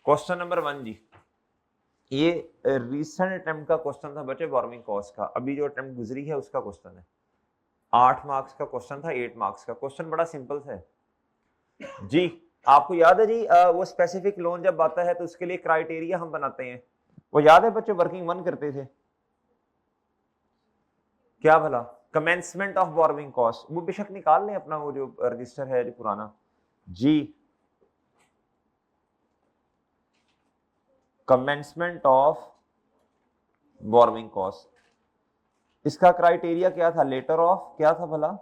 Question number 1 जी, ये recent attempt का question था बच्चे, बोरोइंग कॉस्ट का। अभी जो अटेम्प्ट गुजरी है उसका क्वेश्चन है। 8 मार्क्स का क्वेश्चन था, 8 मार्क्स का क्वेश्चन, बड़ा सिंपल है जी। आपको याद है जी वो स्पेसिफिक लोन जब आता है तो उसके लिए क्राइटेरिया हम बनाते हैं, वो याद है बच्चे? वर्किंग 1 करते थे क्या भला? कमेंसमेंट ऑफ बोरोइंग कॉस्ट, वो बेशक निकाल लें अपना वो जो रजिस्टर है जो पुराना जी। कमेंसमेंट ऑफ बोरोइंग कॉस्ट, इसका क्राइटेरिया क्या था? लेटर ऑफ क्या था भला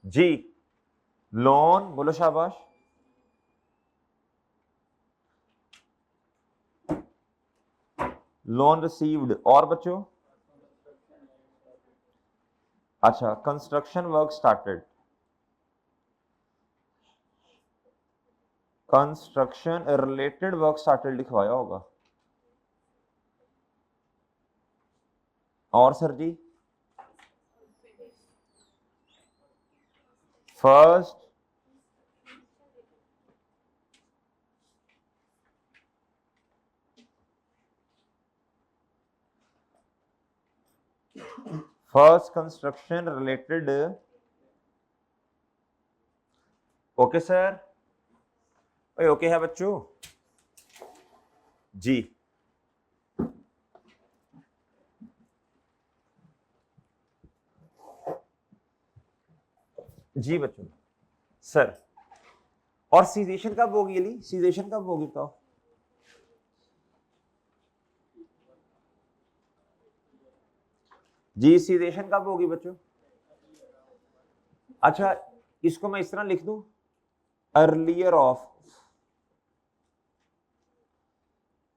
जी? लोन, बोलो शाबाश। लोन रिसीव्ड, और बच्चों? अच्छा, construction work started, construction related work started लिखवाया होगा। और sir ji? First construction related, okay sir? Okay है बच्चों जी? जी बच्चों सर। और सीजेशन कब होगी? अली सीजेशन कब होगी तो? जी सीजेशन कब होगी बच्चों? अच्छा, इसको मैं इस तरह लिख दूं, अर्लियर ऑफ,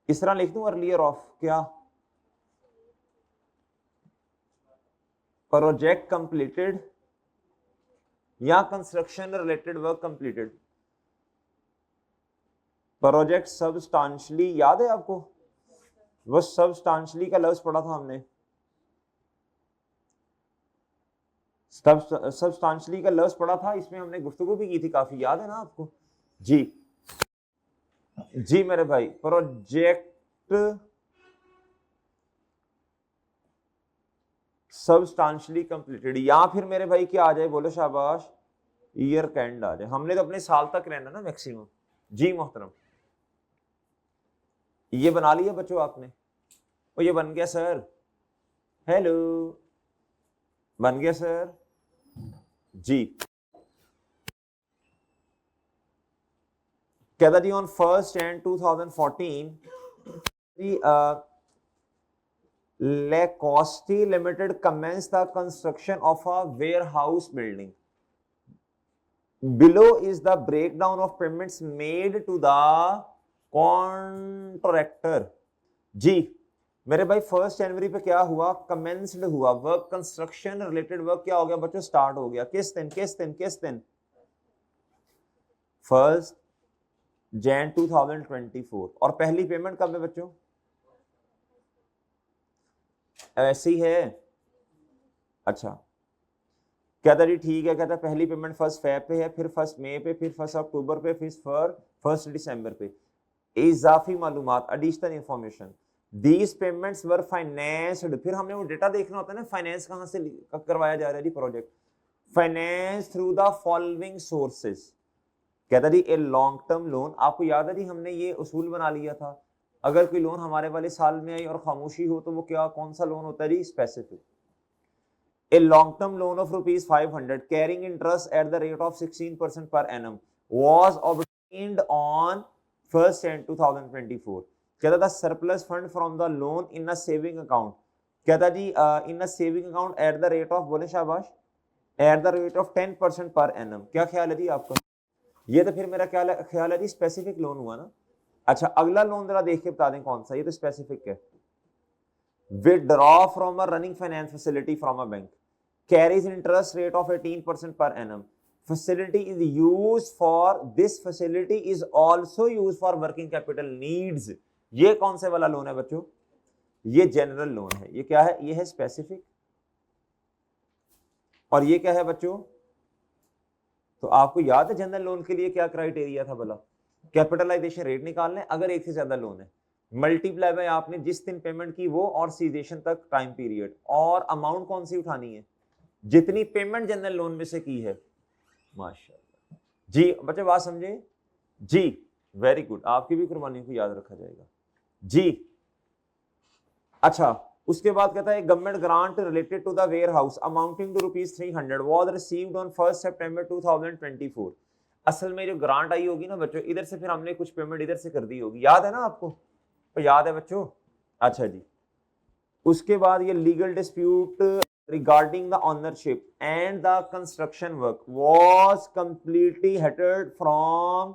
इस तरह लिख दूं, अर्लियर ऑफ क्या? प्रोजेक्ट कंप्लीटेड या construction related work completed? Project substantially, याद है आपको? वो सबस्टांशली का लफ्ज पढ़ा था हमने, सबस्टांशली का लफ्ज पढ़ा था, इसमें हमने गुफ्तगू भी की थी काफी, याद है ना आपको जी? जी मेरे भाई, प्रोजेक्ट सबस्टांशली कंप्लीटेड, या फिर मेरे भाई क्या आ जाए, बोलो शाबाश, ईयर कैंड आ जाए। हमने तो अपने साल तक रहना ना मैक्सिमम जी मोहतरम। ये बना लिया बच्चों आपने? और ये बन गया सर? हेलो, बन गया सर जी? कहता जी on 1st Jan 2014 Lacoste Limited commenced the construction of a warehouse building. Below is the breakdown of payments made to the contractor. जी मेरे भाई 1 जनवरी पे क्या हुआ? कमेंस्ड हुआ वर्क, कंस्ट्रक्शन रिलेटेड वर्क क्या हो गया बच्चों? स्टार्ट हो गया। किस दिन? किस दिन? किस दिन? 1 Jan 2024। और पहली पेमेंट कब है बच्चों? ऐसे ही है? अच्छा, कहता जी ठीक है, कहता पहली पेमेंट 1 Feb पे है, फिर 1 May पे, फिर 1 October पे, फिर 1 December पे। इजाफी मालूमात, additional information, these payments were financed. फिर हमने वो डेटा देखना होता है ना, फाइनेंस कहां से करवाया जा रहा है जी project? Finance through the following sources. कहता जी ए लॉन्ग टर्म लोन, आपको याद है जी हमने ये उसूल बना लिया था, अगर कोई लोन हमारे वाले साल में आई और खामोशी हो तो वो क्या, कौन सा लोन होता है जी? Specific. A long-term loan of rupees 500 carrying interest at the rate of 16% per annum was obtained on 1st Jan 2024. कहता था surplus fund from the loan in a saving account, कहता जी in a saving account at the rate of, बोले शाबाश, at the rate of 10% per annum। क्या ख्याल है जी आपका? ये तो फिर मेरा ख्याल है जी स्पेसिफिक लोन हुआ ना। अच्छा, अगला लोन जरा देख के बता दें कौन सा, ये तो स्पेसिफिक है। Withdraw from a running finance facility from a bank, carries interest rate of 18% per annum. Facility is used for, this facility is also used for working capital needs। ये कौन से वाला लोन है बच्चों? ये जनरल लोन है। ये क्या है? ये है स्पेसिफिक। और ये क्या है बच्चों? तो आपको याद है जनरल लोन के लिए क्या क्राइटेरिया था भला? कैपिटलाइजेशन रेट निकालना है अगर एक से ज्यादा लोन है, मल्टीप्लाई बाय आपने जिस दिन पेमेंट की वो और सीजेशन तक टाइम पीरियड, और अमाउंट कौन सी उठानी है? जितनी पेमेंट जनरल लोन में से की है। माशाल्लाह जी, बच्चे बात समझे जी, वेरी गुड, आपकी भी कुर्बानी को याद रखा जाएगा जी। अच्छा, उसके बाद कहता है government grant related to the warehouse amounting to ₹300 was received on 1 सितंबर 2024। असल में जो ग्रांट आई होगी ना बच्चों, इधर से फिर हमने कुछ पेमेंट इधर से कर दी होगी, याद है ना आपको? तो याद है बच्चों? अच्छा जी, उसके बाद ये legal dispute regarding the ownership and the construction work was completely hated from,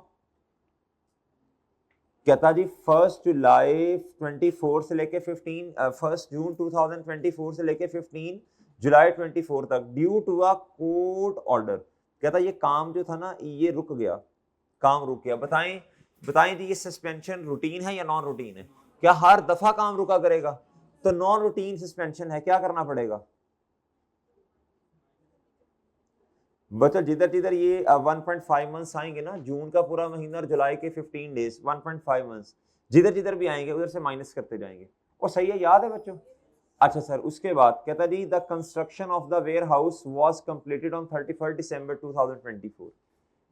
कहता जी 1 जुलाई 24 से लेके 1 जून 2024 से लेके 15 जुलाई 24 तक due to a court order. कहता ये काम जो था ना ये रुक गया, काम रुक गया। बताएं जी, ये सस्पेंशन रूटीन है या नॉन रूटीन है? क्या हर दफा काम रुका करेगा? तो नॉन रूटीन सस्पेंशन है, क्या करना पड़ेगा बच्चों? जिधर जिधर ये 1.5 मंथ्स आएंगे ना, जून का पूरा महीना और जुलाई के 15 डेज, 1.5 मंथ्स जिधर जिधर भी आएंगे उधर से माइनस करते जाएंगे। और सही है, याद है बच्चों? अच्छा सर, उसके बाद कहता जी the construction of the warehouse was completed on 31 December 2024।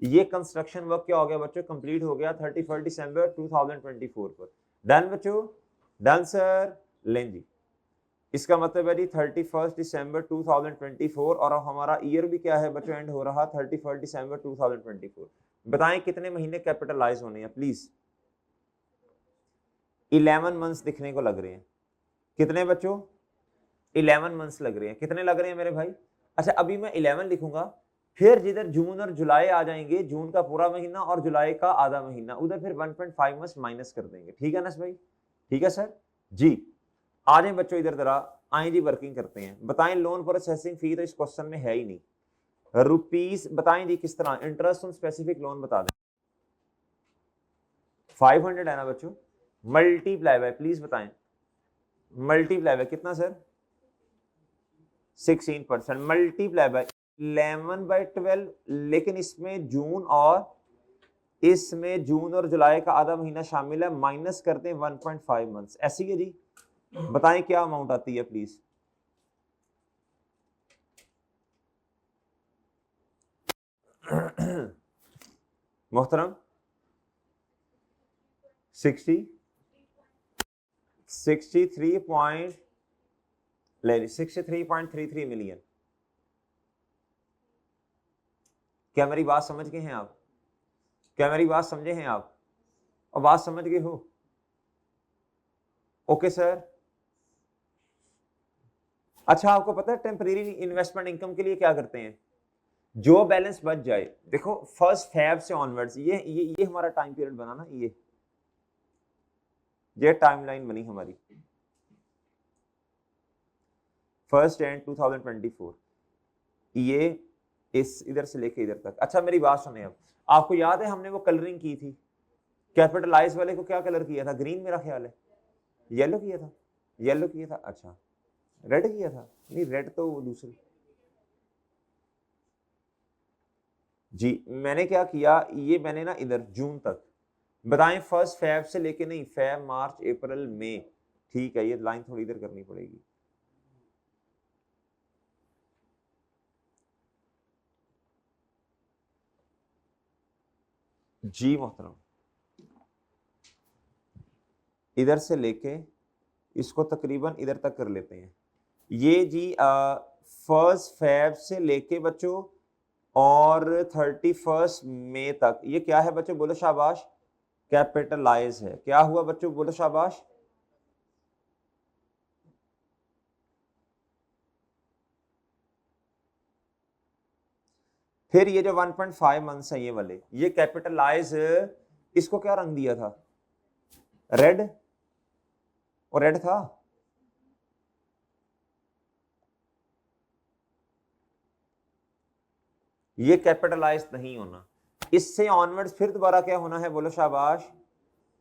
ये कंस्ट्रक्शन वर्क क्या हो गया बच्चों? कंप्लीट हो गया 31 दिसंबर 2024 पर। डन बच्चों? Done sir. लें जी, इसका मतलब है जी 31 दिसंबर 2024, और अब हमारा ईयर भी क्या है बच्चों? एंड हो रहा 31 दिसंबर 2024। बताएं कितने महीने कैपिटलाइज होने हैं प्लीज? 11 मंथ्स दिखने को लग रहे हैं। कितने बच्चों? 11 मंथ्स लग रहे हैं। कितने लग रहे हैं मेरे भाई? अच्छा, अभी मैं 11 लिखूंगा, फिर जिधर जून और जुलाई आ जाएंगे, जून का पूरा महीना और जुलाई का आधा महीना, उधर फिर 1.5 मंथ्स माइनस कर देंगे। ठीक है ना भाई? ठीक है सर जी। आ जाए बच्चों इधर जरा, आए जी वर्किंग करते हैं। बताएं लोन प्रोसेसिंग फी तो इस क्वेश्चन में है ही नहीं, रुपीस बताएं जी किस तरह, इंटरेस्ट ऑन स्पेसिफिक लोन बता दें। 500 है ना बच्चों? मल्टीप्लाई बाय प्लीज बताएं, मल्टीप्लाई बाय कितना सर? 16%। मल्टीप्लाई बाय 11/12, लेकिन इसमें जून और जुलाई का आधा महीना शामिल है, माइनस करते हैं 1.5 मंथ्स। ऐसी है जी। बताएं क्या अमाउंट आती है प्लीज? मोहतरम 63.33 मिलियन। क्या मेरी बात समझ गए हैं आप? क्या मेरी बात समझे हैं आप? और बात समझ गए हो? Okay sir. अच्छा, आपको पता है टेम्परेरी इन्वेस्टमेंट इनकम के लिए क्या करते हैं? जो बैलेंस बच जाए, देखो 1 फेब से ऑनवर्ड्स, ये हमारा टाइम पीरियड बना ना, ये टाइमलाइन बनी हमारी 1 जनवरी 2024, ये इस इधर से लेके इधर तक। अच्छा मेरी बात सुने, अब आपको याद है हमने वो कलरिंग की थी, कैपिटलाइज वाले को क्या कलर किया था? ग्रीन मेरा ख्याल है, येलो किया था, येलो किया था, अच्छा रेड किया था? नहीं, रेड तो वो दूसरी जी। मैंने क्या किया, ये मैंने ना इधर जून तक, बताएं 1 फेब से लेके, नहीं फेब मार्च अप्रैल मई, ठीक है, ये लाइन थोड़ी इधर करनी पड़ेगी। जी मोहतरम, इधर से लेके इसको तकरीबन इधर तक कर लेते हैं। ये जी 1 फेब से लेके बच्चों और 31 मई तक, ये क्या है बच्चों? बोलो शाबाश, कैपिटलाइज है। क्या हुआ बच्चों? बोलो शाबाश। फिर ये जो 1.5 मंथ्स है ये वाले, ये कैपिटलाइज, इसको क्या रंग दिया था? रेड, और रेड था। ये कैपिटलाइज नहीं होना, इससे ऑनवर्ड्स फिर दोबारा क्या होना है? बोलो शाबाश,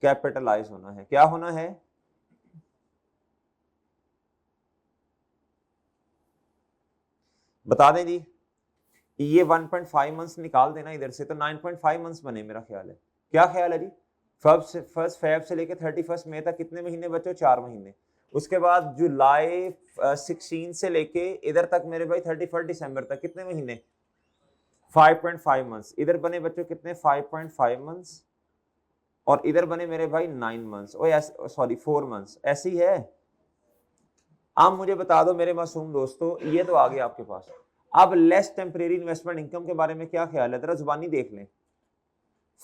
कैपिटलाइज होना है। क्या होना है? बता दें जी, ये 1.5 मंथ्स निकाल देना इधर से, तो 9.5 मंथ्स बने मेरा ख्याल है। क्या ख्याल है जी? फर्स्ट फेब से लेके 31 मई तक कितने महीने बचे? 4 महीने। उसके बाद जुलाई 16 से लेके इधर तक मेरे भाई 31 दिसंबर तक कितने महीने? 5.5 मंथ्स। इधर बने बच्चों कितने? 5.5 मंथ्स। और इधर बने मेरे भाई 9 मंथ्स, ओ सॉरी 4 मंथ्स। ऐसी है। अब मुझे बता दो मेरे मासूम दोस्तों, ये तो आ गया आपके पास। अब लेस टेम्परेरी इन्वेस्टमेंट इनकम के बारे में क्या ख्याल है? जरा जुबानी देख लें।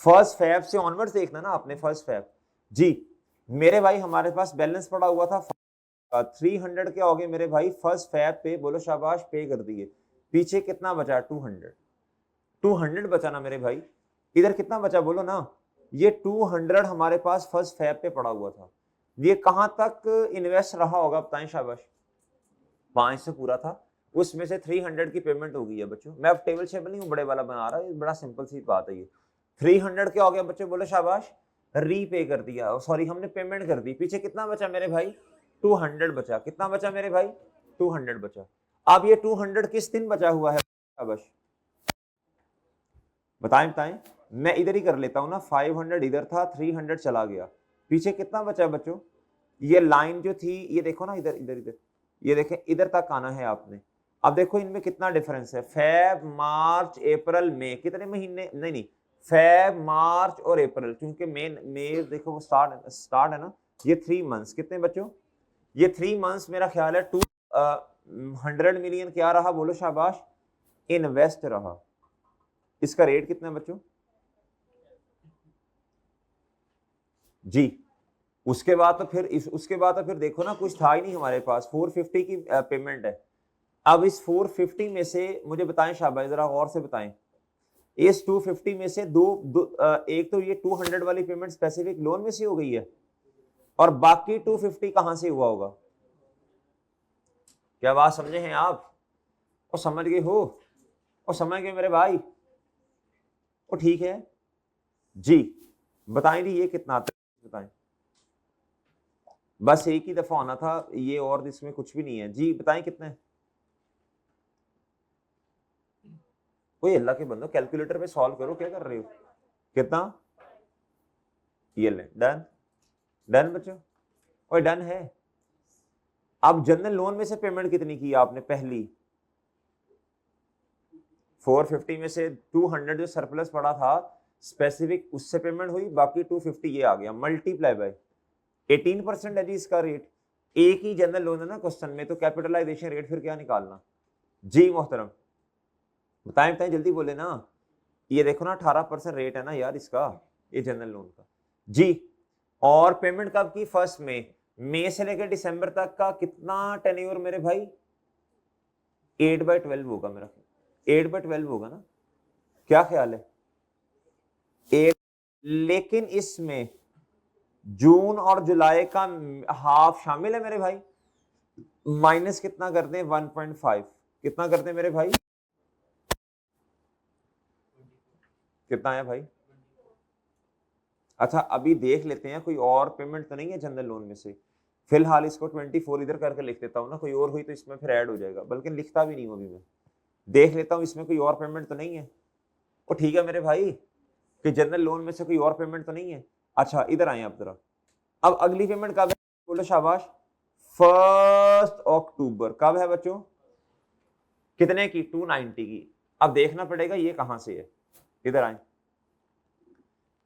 फर्स्ट फैब से ऑनवर्ड्स देखना ना आपने, फर्स्ट फैब। जी मेरे भाई हमारे पास बैलेंस पड़ा हुआ था 300 के हो गए मेरे भाई फर्स्ट फैब पे, बोलो शाबाश, पे कर दिए। पीछे कितना बचा? 200 बचा ना मेरे भाई। इधर कितना बचा बोलो ना? ये 200 हमारे पास फर्स्ट फैब पे पड़ा हुआ था। ये कहां तक इन्वेस्ट रहा होगा बताएं शाबाश? 5 से पूरा था, उसमें से 300 की पेमेंट हो गई है बच्चों। मैं अब टेबल शेबल नहीं बड़े वाला बना रहा, बड़ा सिंपल सी बात है ये। 300 क्या हो गया बच्चों? बोलो शाबाश, रीपे कर दिया, सॉरी हमने पेमेंट कर दी। पीछे कितना बचा मेरे भाई? 200 बचा। कितना बचा मेरे भाई? 200 बचा। अब ये 200 किस दिन बचा हुआ है शाबाश? बताएं। मैं इधर ही कर लेता हूं ना, 500 इधर था, 300 चला गया। पीछे कितना बचा बच्चों? ये लाइन जो थी ये देखो ना, इधर इधर इधर, ये देखें इधर तक आना है आपने। अब देखो इनमें कितना डिफरेंस है, फेब मार्च अप्रैल मई, कितने महीने? नहीं, फेब मार्च और अप्रैल, क्योंकि मई देखो वो स्टार्ट है ना। ये 3 मंथ्स कितने बच्चों? ये 3 मंथ्स मेरा ख्याल है 200 मिलियन क्या रहा बोलो शाबाश? इन्वेस्ट रहा। इसका रेट कितना है बच्चों? जी उसके बाद तो फिर देखो ना, कुछ था ही नहीं हमारे पास। 450 की पेमेंट है। अब इस 450 में से मुझे बताएं शाबाश, जरा गौर से बताएं, इस 250 में से एक तो ये 200 वाली पेमेंट स्पेसिफिक लोन में से हो गई है, और बाकी 250 कहां से हुआ होगा? क्या बात समझे हैं आप? और समझ गए हो? और समझ गए मेरे भाई? और ठीक है जी। बताएं जी ये कितना आता है बताएं। बस एक ही दफा होना था ये, और इसमें कुछ भी नहीं है। जी बताएं कितने? कोई अल्लाह के बंदो कैलकुलेटर पे सॉल्व करो, क्या कर रहे हो? कितना? ये ले, डन बच्चों, और डन है। अब जनरल लोन में से पेमेंट कितनी की आपने? पहली 450 में से 200 जो सरप्लस पड़ा था स्पेसिफिक, उससे पेमेंट हुई, बाकी 250 ये आ गया, मल्टीप्लाई बाय 18% है जी इसका रेट। एक ही जनरल लोन है ना क्वेश्चन में, तो कैपिटलाइजेशन रेट फिर क्या निकालना? जी मोहतरम बताएं जल्दी बोले ना। ये देखो ना 18% रेट है ना यार इसका, ये जनरल लोन का। जी और पेमेंट कब की? फर्स्ट मई से लेकर दिसंबर तक का कितना टेन्योर मेरे भाई? 8/12 होगा मेरा, 8/12 होगा ना? क्या ख्याल है? 8। लेकिन इसमें जून और जुलाई का हाफ शामिल है मेरे भाई। माइनस कितना करते हैं? 1.5। कितना करते हैं मेरे भाई? कितना है भाई? अच्छा अभी देख लेते हैं कोई और पेमेंट तो नहीं है जनरल लोन में से। फिलहाल इसको 24 इधर करके लिख देता हूँ ना, कोई और हुई तो इसमें फिर ऐड हो जाएगा, बल्कि लिखता भी नहीं हूँ अभी मैं। देख लेता हूँ इसमें कोई और पेमेंट तो नहीं है। वो ठीक है मेरे भाई कि जनरल लोन में से कोई और पेमेंट तो नहीं है। अच्छा इधर आए आप जरा। अब अगली पेमेंट कब है बोलो शाबाश? 1 अक्टूबर। कब है बच्चों? कितने की? 290 की। अब देखना पड़ेगा ये कहां से है। इधर आए,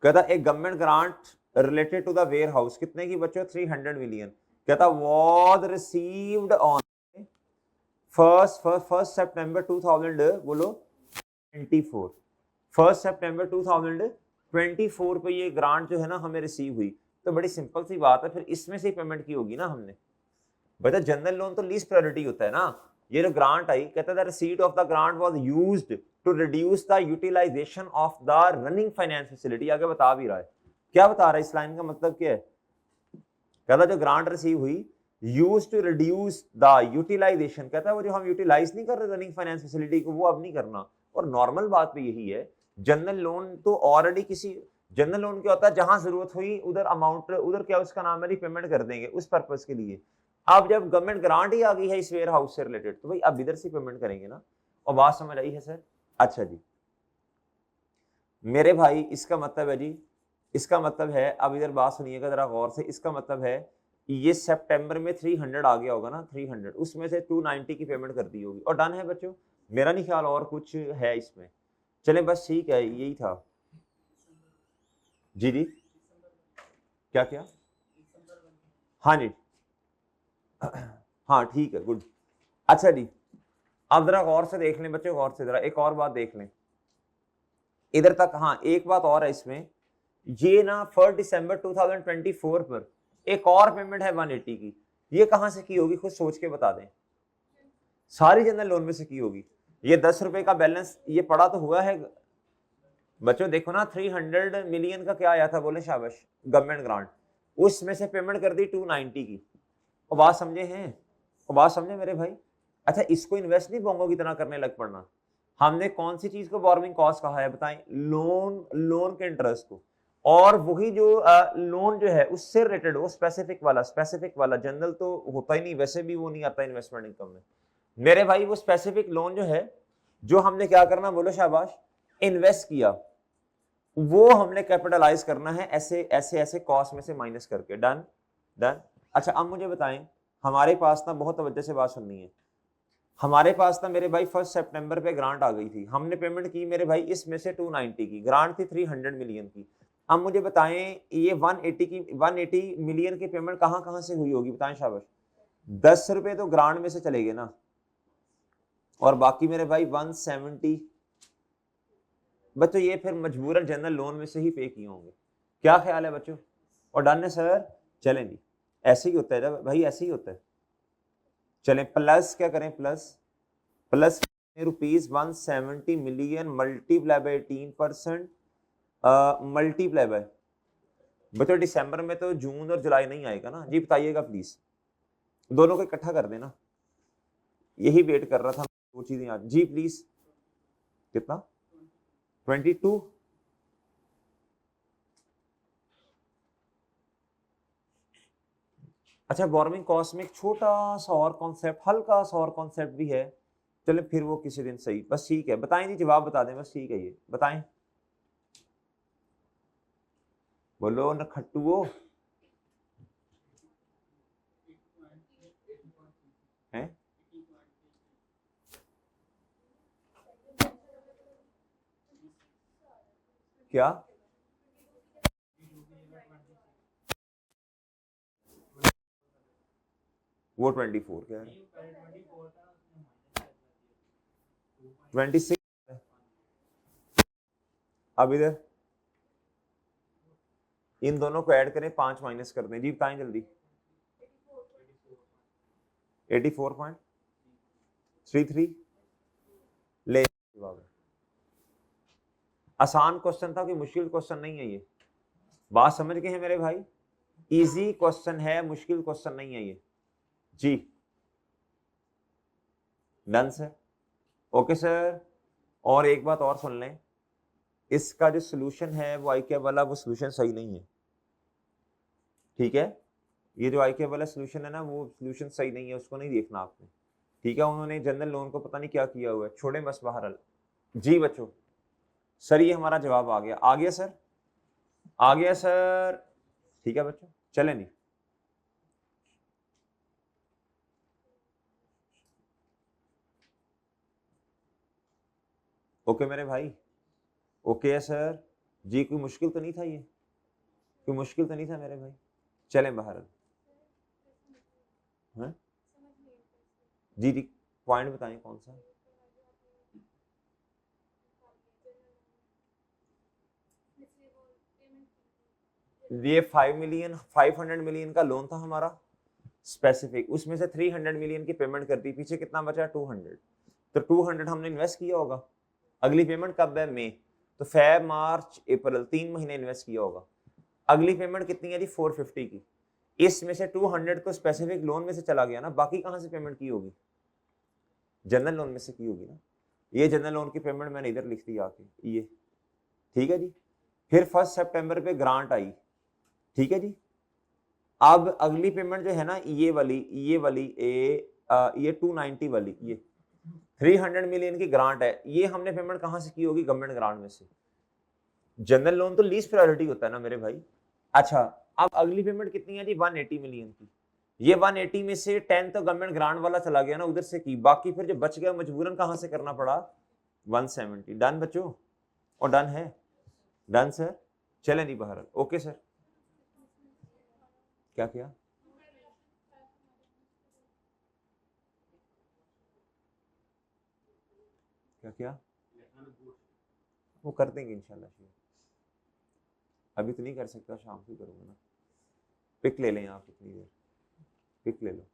कहता एक government grant related to the warehouse, कितने की बच्चों? 300 मिलियन। कहता वॉज रिसीव्ड ऑन फर्स्ट सितंबर 2000 बोलो 24। 1 सितंबर 2024 पे ये ग्रांट जो है ना हमें रिसीव हुई। तो बड़ी सिंपल सी बात है, फिर इसमें से पेमेंट की होगी ना हमने। बेटा जनरल लोन तो लीस्ट प्रायोरिटी होता है ना। ये जो ग्रांट आई, कहता है receipt of the grant was used to reduce the utilization of the running finance facility. आगे बता भी रहा है, क्या बता रहा है, इस लाइन का मतलब क्या है? कहता जो ग्रांट रिसीव हुई, used to reduce the utilization, कहता है वो जो हम यूटिलाइज नहीं कर रहे रनिंग फाइनेंस फैसिलिटी को, वो अब नहीं करना। और नॉर्मल बात भी यही है, जनरल लोन तो ऑलरेडी किसी जनरल लोन क्या होता है, जहां जरूरत हुई उधर अमाउंट, उधर क्या उसका नाम है, पेमेंट कर देंगे उस पर्पज के लिए। अब जब गवर्नमेंट ग्रांट ही आ गई है इस वेयर हाउस से रिलेटेड, तो भाई अब इधर से पेमेंट करेंगे ना। और बात समझ आई है सर? अच्छा जी मेरे भाई, इसका मतलब है जी, इसका मतलब है, अब इधर बात सुनिएगा जरा गौर से, इसका मतलब है ये सितंबर में 300 आ गया होगा ना, 300 उसमें से 290 की पेमेंट कर दी होगी और डन है बच्चों। मेरा नहीं ख्याल और कुछ है इसमें। चले बस ठीक है, यही था। जी जी क्या क्या? हाँ जी हाँ ठीक है, गुड। अच्छा जी अब जरा गौर से देख लें बच्चों, गौर से जरा एक और बात देख लें इधर तक। हाँ एक बात और है इसमें, ये ना 1 दिसंबर 2024 पर एक और पेमेंट है 180 की, ये कहां से की होगी, खुद सोच के बता दें। सारी जनरल लोन में से की होगी। ये 10 रुपए का बैलेंस ये पड़ा तो हुआ है बच्चों, देखो ना 300 मिलियन का क्या आया था, बोले शाबाश, गवर्नमेंट ग्रांट, उसमें से पेमेंट कर दी 290 की। और बात समझे हैं, और बात समझे मेरे भाई। अच्छा इसको इन्वेस्ट नहीं बोंगो की तरह करने लग पड़ना। हमने कौन सी चीज को बोरोइंग कॉस्ट कहा है बताएं, लोन, लोन के इंटरेस्ट को। और वही जो लोन जो है उससे रिलेटेड वो स्पेसिफिक वाला, स्पेसिफिक वाला, जनरल तो होता ही नहीं, वैसे भी वो नहीं आता इन्वेस्टमेंट इनकम में मेरे भाई। वो स्पेसिफिक लोन जो है, जो हमने क्या करना बोलो शाबाश, इन्वेस्ट किया, वो हमने कैपिटलाइज करना है ऐसे ऐसे ऐसे कॉस्ट में से माइनस करके। Done done. अच्छा अब मुझे बताएं, हमारे पास ना बहुत तवज्जो से बात सुननी है, हमारे पास ना मेरे भाई 1 सितंबर पे ग्रांट आ गई थी, हमने पेमेंट की मेरे भाई इसमें से 290 की, ग्रांट थी 300 मिलियन की। अब मुझे बताएं ये 180 की, 180 मिलियन की पेमेंट कहां कहां से हुई होगी बताएं शाबाश। 10 रुपए तो ग्रांट में से चले गए ना, और बाकी मेरे भाई 170 बच्चों ये फिर मजबूरन जनरल लोन में से ही पे किए होंगे। क्या ख्याल है बच्चों, और डन है सर? चलें जी, ऐसे ही होता है जब भाई, ऐसे ही होता है। चलें प्लस क्या करें, plus plus ₹170 million multiply by 18%, multiply by बच्चों दिसंबर में तो जून और जुलाई नहीं आएगा ना जी, बताइएगा प्लीज, दोनों को इकट्ठा कर देना, यही वेट कर रहा था दो चीजें आज जी प्लीज। कितना? 22। अच्छा बोरोइंग कॉस्ट में एक छोटा सा और कॉन्सेप्ट, हल्का सा और कॉन्सेप्ट भी है, चले फिर वो किसी दिन सही, बस ठीक है, बताएं जी, जवाब बता दें बस, ठीक है ये बताएं, बोलो न खट्टुओ हैं। क्या? वो 24 क्या है, 26। अब इधर इन दोनों को ऐड करें, 5 माइनस कर दें जी, बताएं जल्दी। 84.33 ले जवाब है। आसान क्वेश्चन था कि मुश्किल क्वेश्चन नहीं है ये, बात समझ गए हैं मेरे भाई, इजी क्वेश्चन है, मुश्किल क्वेश्चन नहीं है ये जी। Done sir, okay sir. और एक बात और सुन लें, इसका जो सोल्यूशन है वो आईके वाला, वो सोल्यूशन सही नहीं है, ठीक है, ये जो आईके वाला सोल्यूशन है ना, वो सोल्यूशन सही नहीं है, उसको नहीं देखना आपने, ठीक है। उन्होंने जनरल लोन को पता नहीं क्या किया हुआ है, छोड़े बस बहरहाल जी बच्चों। सर ये हमारा जवाब आ गया, आ गया सर, आ गया सर, ठीक है बच्चों, चलें नहीं। ओके मेरे भाई, ओके है सर जी, कोई मुश्किल तो नहीं था ये, कोई मुश्किल तो नहीं था मेरे भाई, चलें बहरहाल। हाँ जी जी, पॉइंट बताएं कौन सा। ये 500 मिलियन का लोन था हमारा स्पेसिफिक, उसमें से 300 मिलियन की पेमेंट कर दी, पीछे कितना बचा 200, तो 200 हमने इन्वेस्ट किया होगा। अगली पेमेंट कब है, मई, तो फेब मार्च अप्रैल 3 महीने इन्वेस्ट किया होगा। अगली पेमेंट कितनी है जी 450 की, इसमें से 200 तो स्पेसिफिक लोन में से चला गया ना, बाकी कहां से पेमेंट की होगी, जनरल लोन में से की होगी ना। ये जनरल लोन की पेमेंट मैंने इधर लिख दी आके, ये ठीक है जी। फिर 1 सितंबर पे ग्रांट आई, ठीक है जी। अब अगली पेमेंट जो है ना ये वाली, ये 290 वाली, 300 मिलियन की ग्रांट है, ये हमने पेमेंट कहां से की होगी? गवर्नमेंट ग्रांट में से। जनरल लोन तो लीस्ट प्रायोरिटी होता है ना मेरे भाई। अच्छा, अब अगली पेमेंट कितनी है जी? 180 मिलियन की। ये 180 में से 10 तो गवर्नमेंट ग्रांट वाला चला गया ना, उधर से की, बाकी फिर जो बच गया मजबूरन कहां से करना पड़ा? 170। डन बच्चों? और डन है? डन सर, चलें जी बाहर। ओके सर, क्या किया? क्या किया? वो कर देंगे इंशाल्लाह। अभी तो नहीं कर सकता, शाम को करूंगा ना। पिक ले लें आप इतनी देर, पिक ले लो।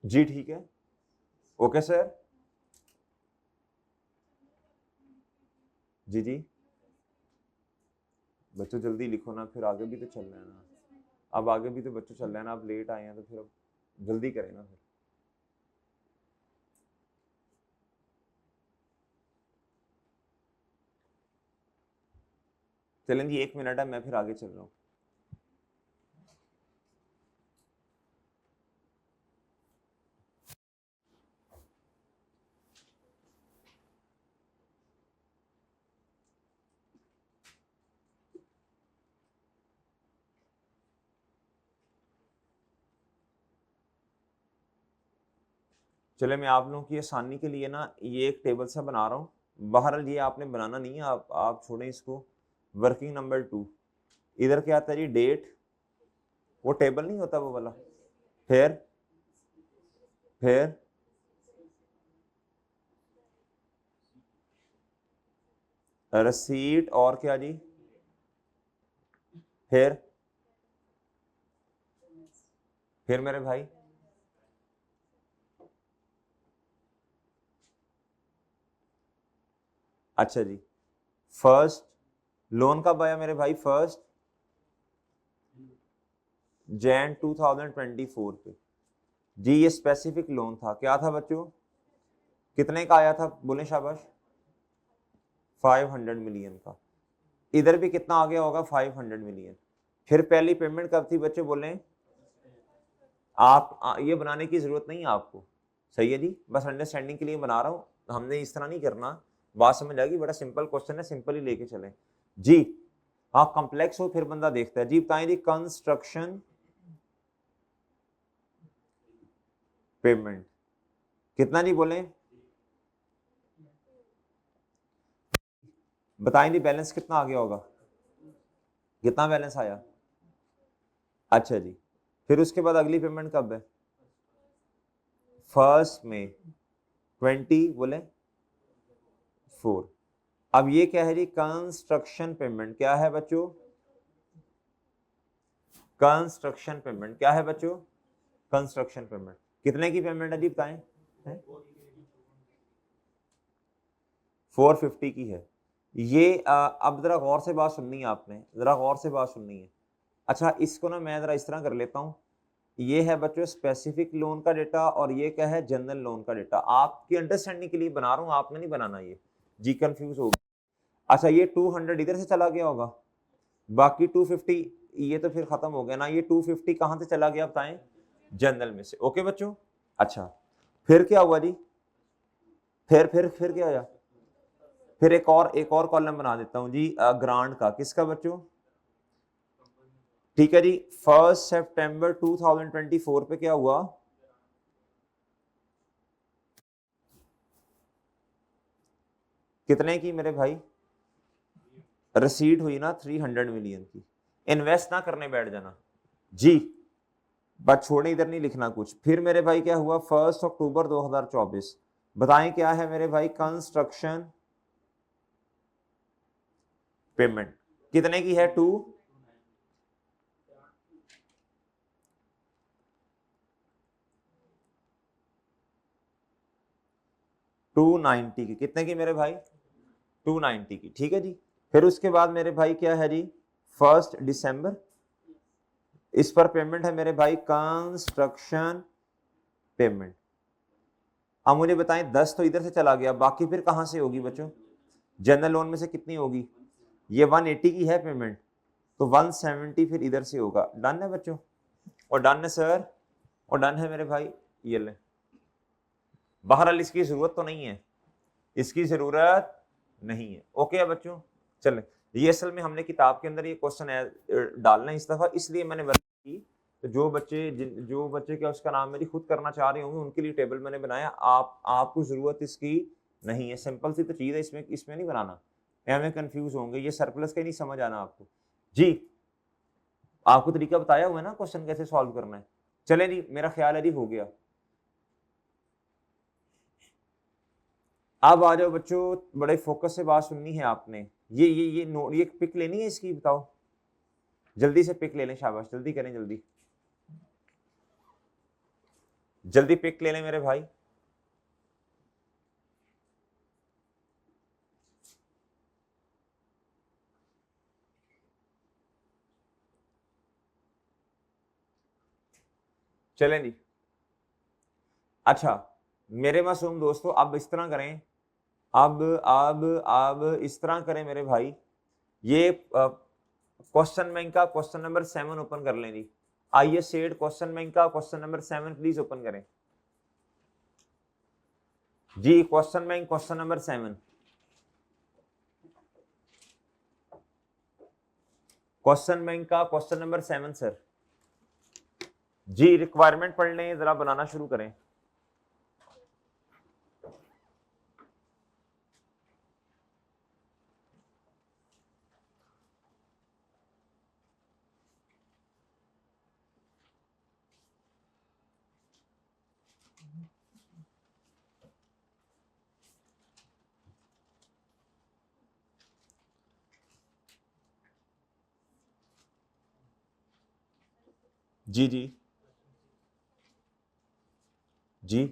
जी ठीक है, ओके सर। जी जी बच्चों जल्दी लिखो ना, फिर आगे भी तो चलना है ना। अब आगे भी तो बच्चों चल रहे हैं ना, आप लेट आए हैं तो फिर अब जल्दी करें ना फिर। चलें जी, 1 मिनट है, मैं फिर आगे चल रहा हूँ। चले, मैं आप लोगों की आसानी के लिए ना ये एक टेबल सा बना रहा हूँ। बहरहाल ये आपने बनाना नहीं है, आप छोड़ें इसको। वर्किंग नंबर 2, इधर क्या आता है जी? डेट। वो टेबल नहीं होता वो वाला। फिर रसीट, और क्या जी? फिर मेरे भाई अच्छा जी, फर्स्ट लोन कब आया मेरे भाई? 1 जैन 2024 पे जी। ये स्पेसिफिक लोन था, क्या था बच्चों? कितने का आया था? बोले शाबाश। 500 मिलियन का। इधर भी कितना आ गया होगा? 500 मिलियन। फिर पहली पेमेंट कब थी बच्चे? बोले आप ये बनाने की जरूरत नहीं है आपको, सही है जी, बस अंडरस्टैंडिंग के लिए बना रहा हूँ। हमने इस तरह नहीं करना, बात समझ आएगी। बड़ा सिंपल क्वेश्चन है, सिंपल ही लेके चलें जी। हाँ, कॉम्प्लेक्स हो फिर बंदा देखता है जी। बताएं जी, कंस्ट्रक्शन पेमेंट कितना जी? बोले बताएं जी, बैलेंस कितना आ गया होगा? कितना बैलेंस आया? अच्छा जी, फिर उसके बाद अगली पेमेंट कब है? 1 में 20 बोले 4। अब ये क्या है जी? Construction payment. क्या है बच्चों? कंस्ट्रक्शन पेमेंट क्या है बच्चों? कंस्ट्रक्शन पेमेंट कितने की पेमेंट है जी? बताएं। 450 की है ये। अब जरा गौर से बात सुननी है आपने, जरा गौर से बात सुननी है। अच्छा, इसको ना मैं जरा इस तरह कर लेता हूँ। ये है बच्चों स्पेसिफिक लोन का डेटा, और ये क्या है? जनरल लोन का डेटा। आपकी अंडरस्टैंडिंग के लिए बना रहा हूँ, आपने नहीं बनाना ये जी, कंफ्यूज हो गया। अच्छा, ये 200 इधर से चला गया होगा, बाकी 250 ये तो फिर खत्म हो गया ना। ये 250 कहां से चला गया बताएं? जनरल में से। ओके बच्चों, अच्छा फिर क्या हुआ जी? फिर क्या आया? फिर एक और कॉलम बना देता हूं जी, ग्रांट का। किसका बच्चों? ठीक है जी। 1 सितंबर 2024 पे क्या हुआ? कितने की मेरे भाई? रसीद हुई ना 300 मिलियन की। इन्वेस्ट ना करने बैठ जाना जी, बस छोड़े, इधर नहीं लिखना कुछ। फिर मेरे भाई क्या हुआ? 1 अक्टूबर 2024। बताएं क्या है मेरे भाई? कंस्ट्रक्शन पेमेंट कितने की है? 290 की। कितने की मेरे भाई? 290 की, ठीक है जी। फिर उसके बाद मेरे भाई क्या है जी? 1 दिसंबर, इस पर पेमेंट है मेरे भाई कंस्ट्रक्शन पेमेंट। अब मुझे बताएं 10 तो इधर से चला गया, बाकी फिर कहां से होगी बच्चों? जनरल लोन में से कितनी होगी? ये 180 की है पेमेंट, तो 170 फिर इधर से होगा। डन है बच्चों? और डन है सर, और डन है मेरे भाई। ये ले, बहरहाल इसकी जरूरत तो नहीं है, इसकी जरूरत नहीं है। ओके है बच्चों? चले, ये असल में हमने किताब के अंदर ये क्वेश्चन डालना है इस दफा, इसलिए मैंने की। तो जो बच्चे क्या उसका नाम मेरी खुद करना चाह रहे होंगे उनके लिए टेबल मैंने बनाया। आपको जरूरत इसकी नहीं है, सिंपल सी तो चीज है, इसमें नहीं बनाना, हमें कंफ्यूज होंगे, ये सरप्लस का नहीं समझ आना आपको जी। आपको तरीका बताया हुआ है ना क्वेश्चन कैसे सॉल्व करना है। चले जी, मेरा ख्याल है जी हो गया। अब आ जाओ बच्चों, बड़े फोकस से बात सुननी है आपने। ये नोट, ये पिक लेनी है इसकी, बताओ जल्दी से पिक ले लें, शाबाश जल्दी करें, जल्दी जल्दी पिक ले लें मेरे भाई। चलें जी। अच्छा मेरे मासूम दोस्तों, अब इस तरह करें, अब इस तरह करें मेरे भाई, ये क्वेश्चन बैंक का क्वेश्चन नंबर 7 ओपन कर लें जी। आइए सेड क्वेश्चन बैंक का क्वेश्चन नंबर 7 प्लीज ओपन करें जी। Question bank question number 7, question bank का question number 7 sir ji. Requirement पढ़ लें, जरा बनाना शुरू करें। जी जी जी,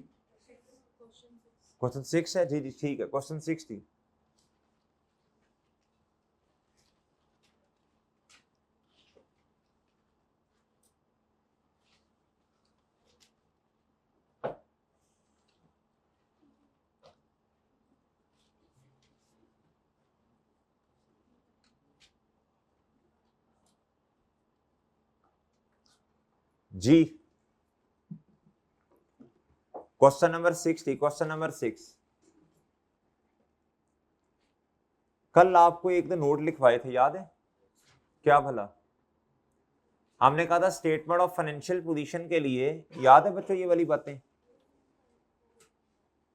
क्वेश्चन 6 है जी जी, ठीक है, क्वेश्चन 6 थी जी। क्वेश्चन नंबर 6 थी, क्वेश्चन नंबर 6। कल आपको एक दो नोट लिखवाए थे, याद है क्या भला? हमने कहा था स्टेटमेंट ऑफ फाइनेंशियल पोजीशन के लिए, याद है बच्चों ये वाली बातें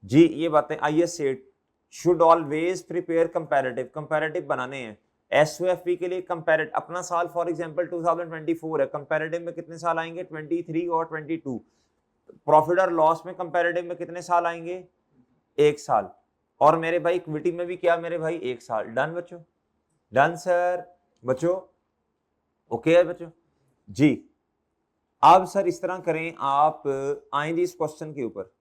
जी? ये बातें आइए, set should always prepare comparative, comparative बनाने हैं एसओएफपी के लिए। कंपैरेटिव अपना साल फॉर एग्जांपल 2024 है, कंपैरेटिव में कितने साल आएंगे? 23 और 22। प्रॉफिट और लॉस में कंपैरेटिव में कितने साल आएंगे? 1 साल। और मेरे भाई इक्विटी में भी क्या मेरे भाई? 1 साल। डन बच्चों? डन सर बच्चों? ओके है बच्चों जी। अब सर इस तरह करें, आप आएंगे इस क्वेश्चन के ऊपर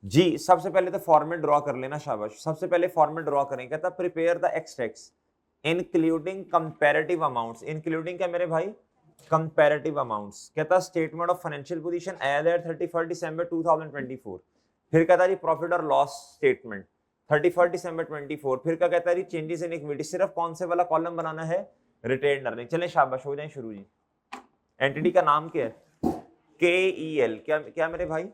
जी। सबसे पहले तो फॉर्मेट ड्रॉ कर लेना, शाबाश। सबसे पहले फॉर्मेट ड्रॉ करें, कहता prepare the extracts including comparative amounts, including क्या मेरे भाई? Comparative amounts. कहता statement of financial position as at 31 December 2024। फिर कहता जी प्रॉफिट और लॉस स्टेटमेंट 31 दिसंबर 24। फिर क्या कहता है जी? Changes in equity. सिर्फ कौन से वाला कॉलम बनाना है? Retained earning. चले शाबाश, हो जाए शुरू जी। एंटिटी का नाम क्या है? KEL। क्या क्या मेरे भाई?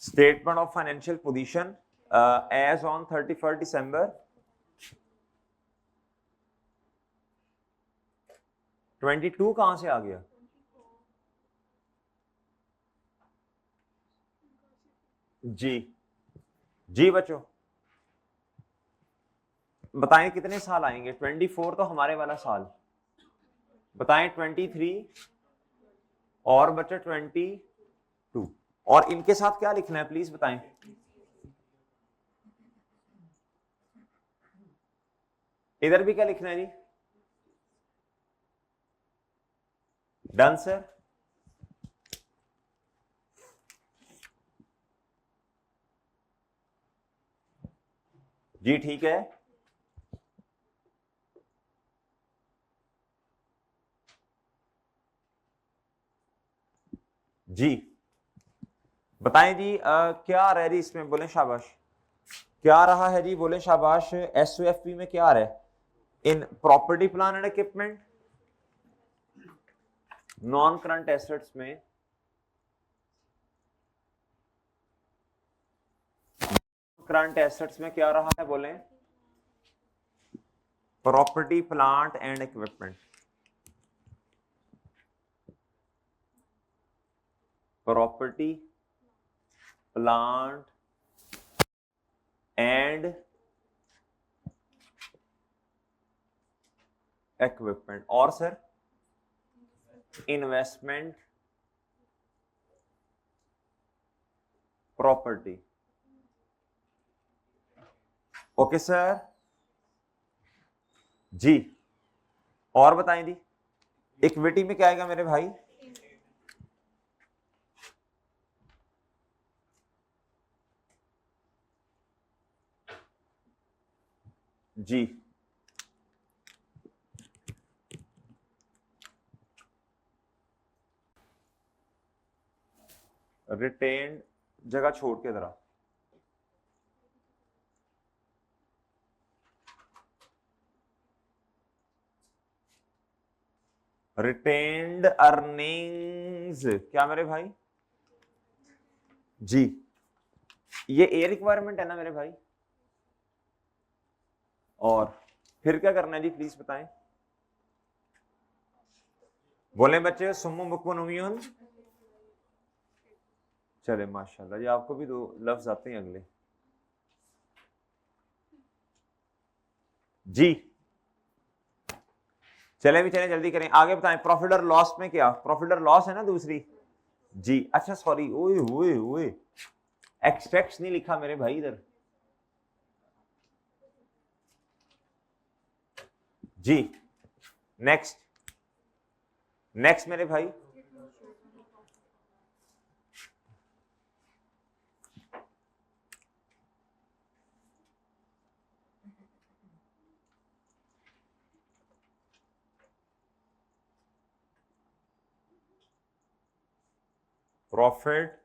Statement of financial position as on 31st December 22 कहां से आ गया? जी जी बच्चों बताएं कितने साल आएंगे? 24 तो हमारे वाला साल, बताएं 23 और बच्चों 22, और इनके साथ क्या लिखना है प्लीज बताएं। इधर भी क्या लिखना है जी? Done sir. जी ठीक है। जी बताएं जी क्या आ रहा है जी इसमें, बोले शाबाश। क्या आ रहा है जी, बोले शाबाश। एसओएफपी में क्या आ रहा है? In property plan and equipment, non current assets में करंट एसेट्स में क्या रहा है बोले? Property plant and equipment. Property plant and equipment, और sir investment property. Okay sir जी। और बताएं जी इक्विटी में क्या आएगा मेरे भाई? जी रिटेन्ड जगह छोड़ के जरा, रिटेन्ड अर्निंग्स क्या मेरे भाई? जी ये ए रिक्वायरमेंट है ना मेरे भाई। और फिर क्या करना है जी प्लीज बताएं। बोले बच्चे सुम्मु बुक्मु नुमियुन। चले माशाल्लाह जी, आपको भी दो लफ्ज आते हैं अगले। जी चले भी चले, जल्दी करें, आगे बताएं। प्रॉफिट और लॉस में क्या? प्रॉफिट और लॉस है ना दूसरी। जी अच्छा सॉरी, ओए ओए ओए, एक्सट्रैक्ट्स नहीं लिखा मेरे भाई इधर। जी नेक्स्ट, नेक्स्ट मेरे भाई। प्रॉफिट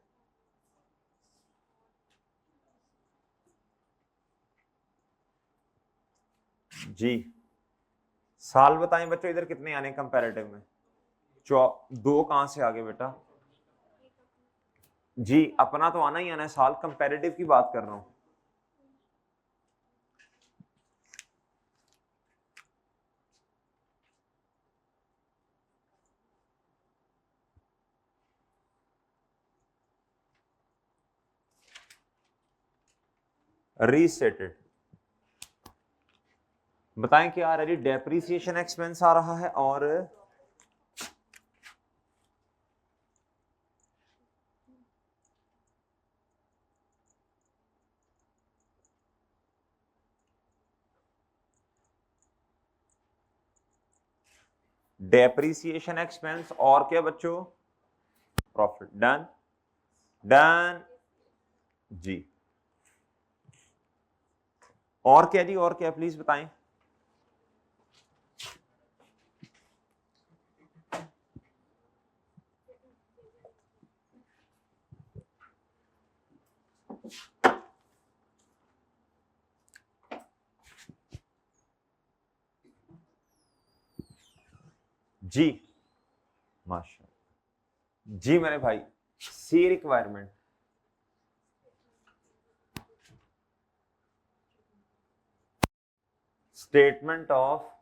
जी। साल बताएं बच्चों इधर कितने आने कंपैरेटिव में? दो कहां से आगे बेटा? जी अपना तो आना ही आना है, साल कंपैरेटिव की बात कर रहा हूं। रीसेटेड बताएं क्या आ रहा है? डेप्रीसिएशन एक्सपेंस आ रहा है और डेप्रीसिएशन एक्सपेंस और क्या बच्चों? प्रॉफिट। डन डन जी। और क्या जी, और क्या प्लीज बताएं। जी माशा जी मेरे भाई। C requirement, statement of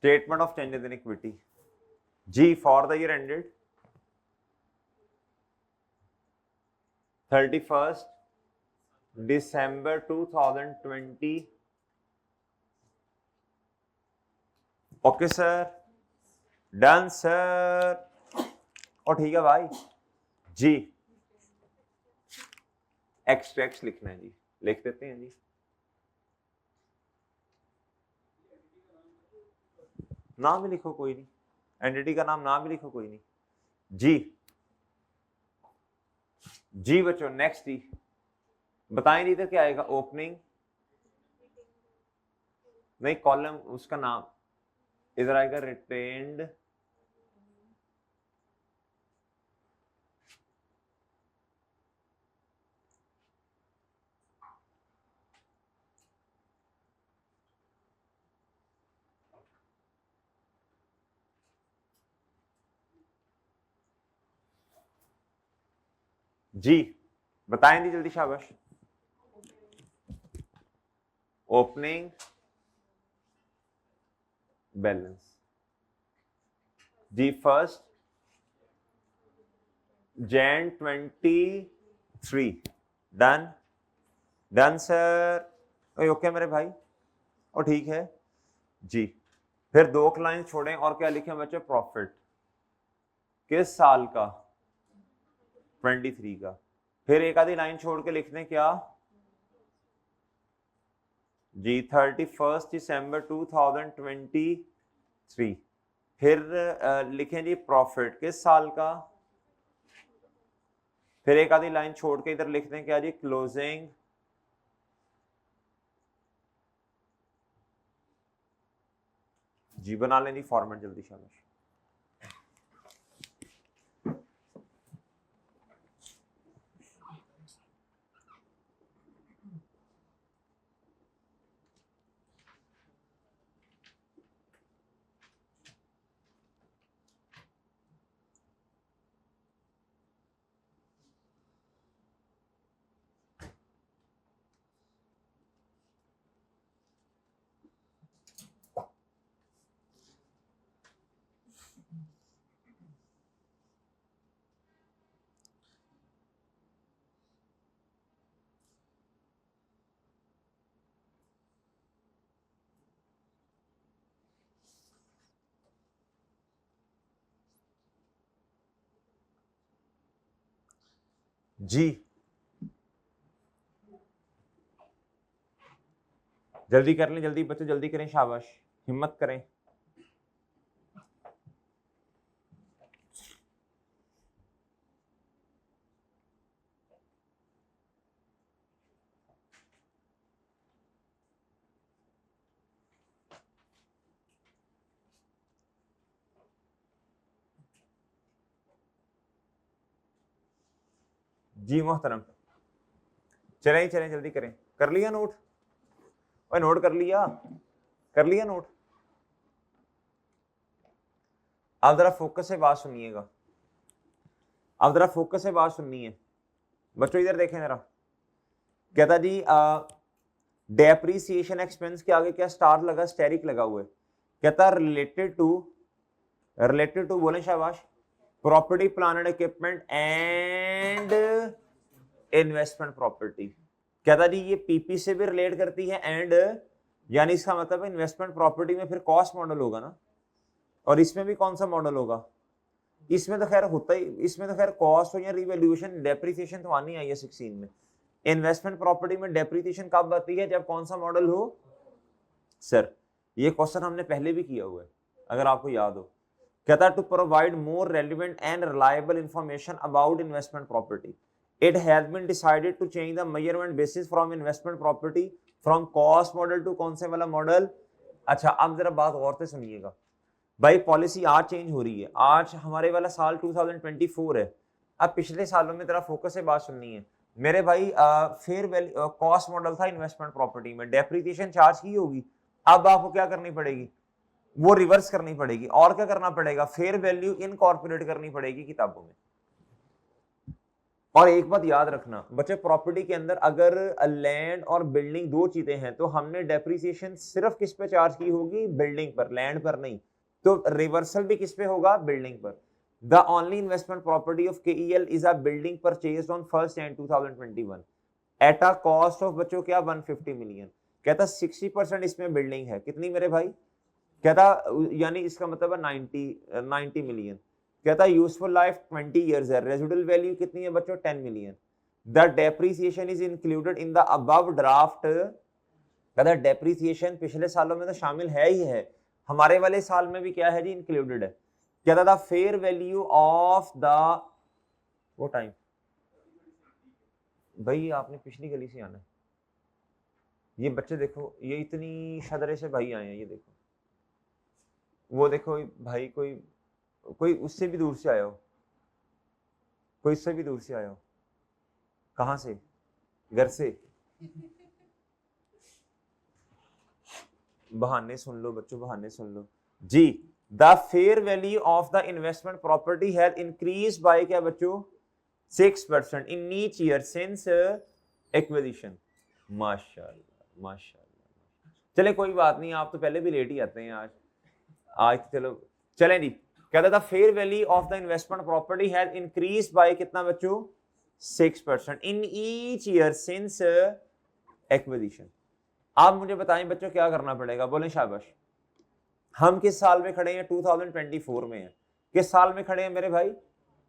statement of changes in equity. जी for the year ended 31st December 2020। Okay sir, done sir. और ठीक है भाई जी, एक्सट्रैक्ट लिखना है जी, लिख देते हैं जी। नाम भी लिखो कोई नहीं, एंटिटी का नाम भी लिखो कोई नहीं जी। जी बच्चों नेक्स्ट जी बताएं नहीं तो क्या आएगा, ओपनिंग नहीं कॉलम उसका नाम इधर आएगा रिटेन्ड जी, बताएं नहीं जल्दी शाबाश। ओपनिंग बैलेंस जी 1 Jan 23। Done done sir. Okay मेरे भाई, और ठीक है जी। फिर 2 लाइन छोड़ें और क्या लिखें बच्चे, प्रॉफिट किस साल का, 23 का। फिर एक आधी लाइन छोड़ के लिख दें क्या जी, 31 दिसंबर 2023। फिर लिखें जी प्रॉफिट किस साल का। फिर एक आधी लाइन छोड़ के इधर लिख दें क्या जी, क्लोजिंग जी। बना लेनी फॉर्मेट जल्दी शाबाश। जी जल्दी कर लें, जल्दी बच्चों जल्दी करें शाबाश, हिम्मत करें। जी मोहतरम, चलें चलें जल्दी करें। कर लिया नोट, और नोट कर लिया, कर लिया नोट। आप जरा फोकस से बात सुनिएगा, आप जरा फोकस से बात सुननी है बच्चों। इधर देखें जरा, कहता जी डेप्रीसिएशन एक्सपेंस के आगे क्या स्टार लगा, स्टेरिक लगा हुआ है। कहता रिलेटेड टू बोले शाबाश, property plan and equipment and investment property. कहता जी ये पीपी से भी रिलेट करती है एंड, यानी इसका मतलब इन्वेस्टमेंट प्रॉपर्टी में फिर कॉस्ट मॉडल होगा ना, और इसमें भी कौन सा मॉडल होगा, इसमें तो खैर होता ही, इसमें तो खैर कॉस्ट हो या रिवैल्यूएशन डेप्रिसिएशन तो आनी आई है 16 में। इन्वेस्टमेंट प्रॉपर्टी में डेप्रिसिएशन कब आती है, जब कौन सा मॉडल हो। सर ये क्वेश्चन हमने पहले भी किया हुआ है अगर आपको याद हो। कहता to provide more relevant and reliable information about investment property it has been decided to change the measurement basis from investment property from cost model to कौन से वाला मॉडल। अच्छा अब जरा बात गौर से सुनिएगा भाई, पॉलिसी आज चेंज हो रही है, आज हमारे वाला साल 2024 है। अब पिछले सालों में तेरा फोकस से बात सुननी है मेरे भाई। फेयर वैल्यू कॉस्ट मॉडल था इन्वेस्टमेंट प्रॉपर्टी में, डेप्रिसिएशन चार्ज की होगी। अब आपको क्या करनी पड़ेगी, वो रिवर्स करनी पड़ेगी, और क्या करना पड़ेगा, फेयर वैल्यू इनकॉर्पोरेट करनी पड़ेगी किताबों में। और एक बात याद रखना बच्चे, प्रॉपर्टी के अंदर अगर लैंड और बिल्डिंग दो चीजें हैं तो हमने डेप्रिसिएशन सिर्फ किस पे चार्ज की होगी? बिल्डिंग पर, लैंड पर नहीं। तो रिवर्सल भी किस पे होगा? बिल्डिंग पर। The only investment property of KEL is a building purchased on 1 Jan 2021 at a cost of बच्चों क्या? 150 मिलियन। कहता 60% इसमें बिल्डिंग है, कितनी मेरे भाई? कहता यानी इसका मतलब है 90 मिलियन। कहता यूजफुल लाइफ 20 इयर्स है, रेजिडुअल वैल्यू कितनी है बच्चों? 10 million. The depreciation is included in the above draft. कहता डेप्रिसिएशन पिछले सालों में तो शामिल है ही है, हमारे वाले साल में भी क्या है जी? इंक्लूडेड है। कहता था फेयर वैल्यू ऑफ द वो टाइम। भाई आपने पिछली गली से आना है। ये बच्चे देखो, ये इतनी शदरे से भाई आए हैं, ये देखो, वो देखो भाई, कोई उससे भी दूर से आया हो, कोई इससे भी दूर से आया हो। कहां से? घर से। बहाने सुन लो बच्चों, बहाने सुन लो जी। The fair value of the investment property has increase by क्या बच्चों? 6% in each year since acquisition. माशाल्लाह माशाल्लाह। चले कोई बात नहीं, आप तो पहले भी लेट ही आते हैं आज चलो चलें जी। कहता था fair value of the investment property has increase bye कितना बच्चों? 6% in each year since acquisition. आप मुझे बताएं बच्चों क्या करना पड़ेगा? बोले शाबाश। हम किस साल में खड़े हैं? 2024 में है। किस साल में खड़े हैं मेरे भाई?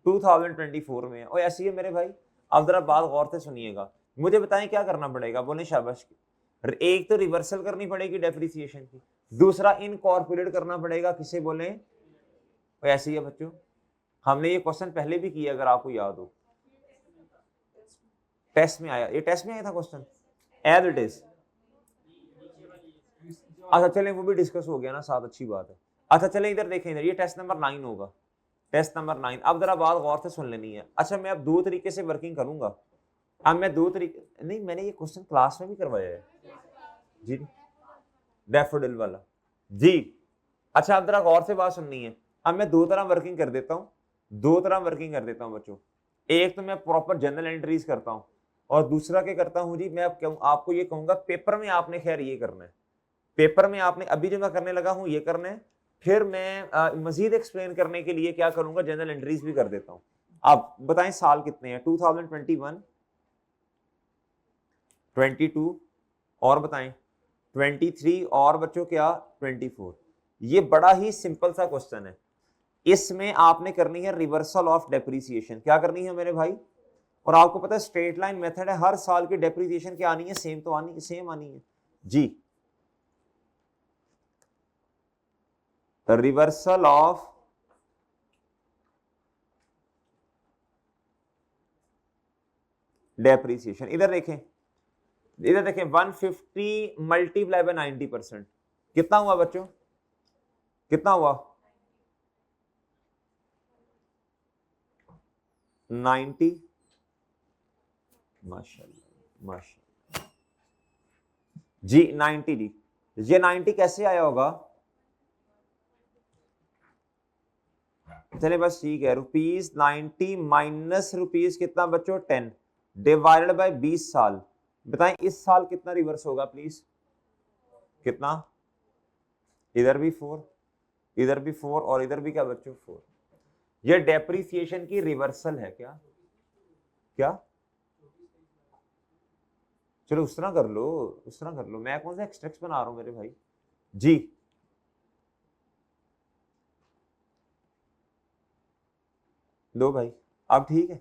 2024 में है। और ऐसी है मेरे भाई, अब जरा बात गौर से सुनिएगा, मुझे बताएं क्या करना पड़ेगा? बोले शाबाश। एक तो रिवर्सल करनी पड़ेगी डेप्रिसिएशन की, दूसरा इनकॉर्पोरेट करना पड़ेगा किसे? बोले ऐसे ही है बच्चों, हमने ये क्वेश्चन पहले भी किया अगर आपको याद हो, टेस्ट में आया, ये टेस्ट में आया था क्वेश्चन एज इट इज। अच्छा चलें, वो भी डिस्कस हो गया ना साथ, अच्छी बात है। अच्छा चलें इधर देखें, इधर ये टेस्ट नंबर 9 होगा, टेस्ट नंबर 9। अब जरा बात गौर से सुन लेनी है। अच्छा मैं अब दो तरीके से वर्किंग करूंगा। अब मैं दो तरीके नहीं, मैंने ये क्वेश्चन क्लास में भी करवाया है जी, डैफोडिल वाला जी। अच्छा अब जरा गौर से बात सुननी है। अब मैं दो तरह वर्किंग कर देता हूँ, दो तरह वर्किंग कर देता हूँ बच्चों। एक तो मैं प्रॉपर जनरल एंट्रीज करता हूँ, और दूसरा क्या करता हूँ जी, मैं आपको ये कहूंगा पेपर में आपने खैर ये करना है, पेपर में आपने अभी जो मैं करने लगा हूँ ये करना है। फिर मैं मजीद एक्सप्लेन करने के लिए क्या करूंगा, जनरल एंट्रीज भी कर देता हूँ। आप बताएं साल कितने हैं? 2021, 22 और बताएं 23 और बच्चों क्या 24। ये बड़ा ही सिंपल सा क्वेश्चन है, इसमें आपने करनी है रिवर्सल ऑफ डेप्रिसिएशन। क्या करनी है मेरे भाई? और आपको पता है स्ट्रेट लाइन मेथड है, हर साल की डेप्रिसिएशन क्या आनी है? सेम तो आनी, सेम आनी है जी। रिवर्सल ऑफ डेप्रिसिएशन, इधर देखें, इधर देखें 150 मल्टीप्लाई बाय 90%, कितना हुआ बच्चों? कितना हुआ? 90। माशाल्लाह माशाल्लाह जी, 90 जी। ये 90 कैसे आया होगा? चले बस ठीक है, ₹90 माइनस रुपीज कितना बच्चों? 10 डिवाइडेड बाय 20 साल। बताएं इस साल कितना रिवर्स होगा प्लीज? कितना? इधर भी 4, इधर भी 4 और इधर भी क्या बच्चों? 4। ये डेप्रिसिएशन की रिवर्सल है क्या? क्या? चलो उस तरह कर लो, उस तरह कर लो, मैं कौन सा एक्सट्रैक्ट बना रहा हूं मेरे भाई जी। लो भाई अब ठीक है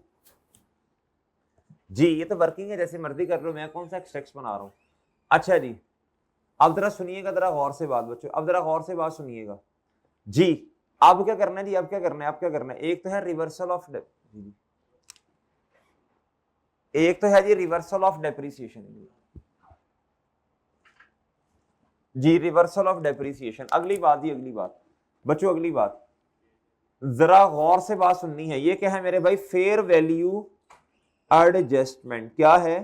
जी, ये तो वर्किंग है, जैसे मर्जी कर लो, मैं कौन सा एक्सट्रैक्ट बना रहा हूं। अच्छा जी, अब जरा सुनिएगा जरा गौर से बात बच्चों, अब जरा गौर से बात सुनिएगा जी। अब क्या करना है जी? अब क्या करना है? अब क्या करना है? एक तो है रिवर्सल ऑफ, एक तो है जी रिवर्सल ऑफ डेप्रिसिएशन जी, रिवर्सल ऑफ डेप्रिसिएशन। अगली बात जी, अगली बात बच्चों, अगली बात जरा गौर से बात सुननी है। ये क्या है मेरे भाई? Fair value adjustment. क्या है?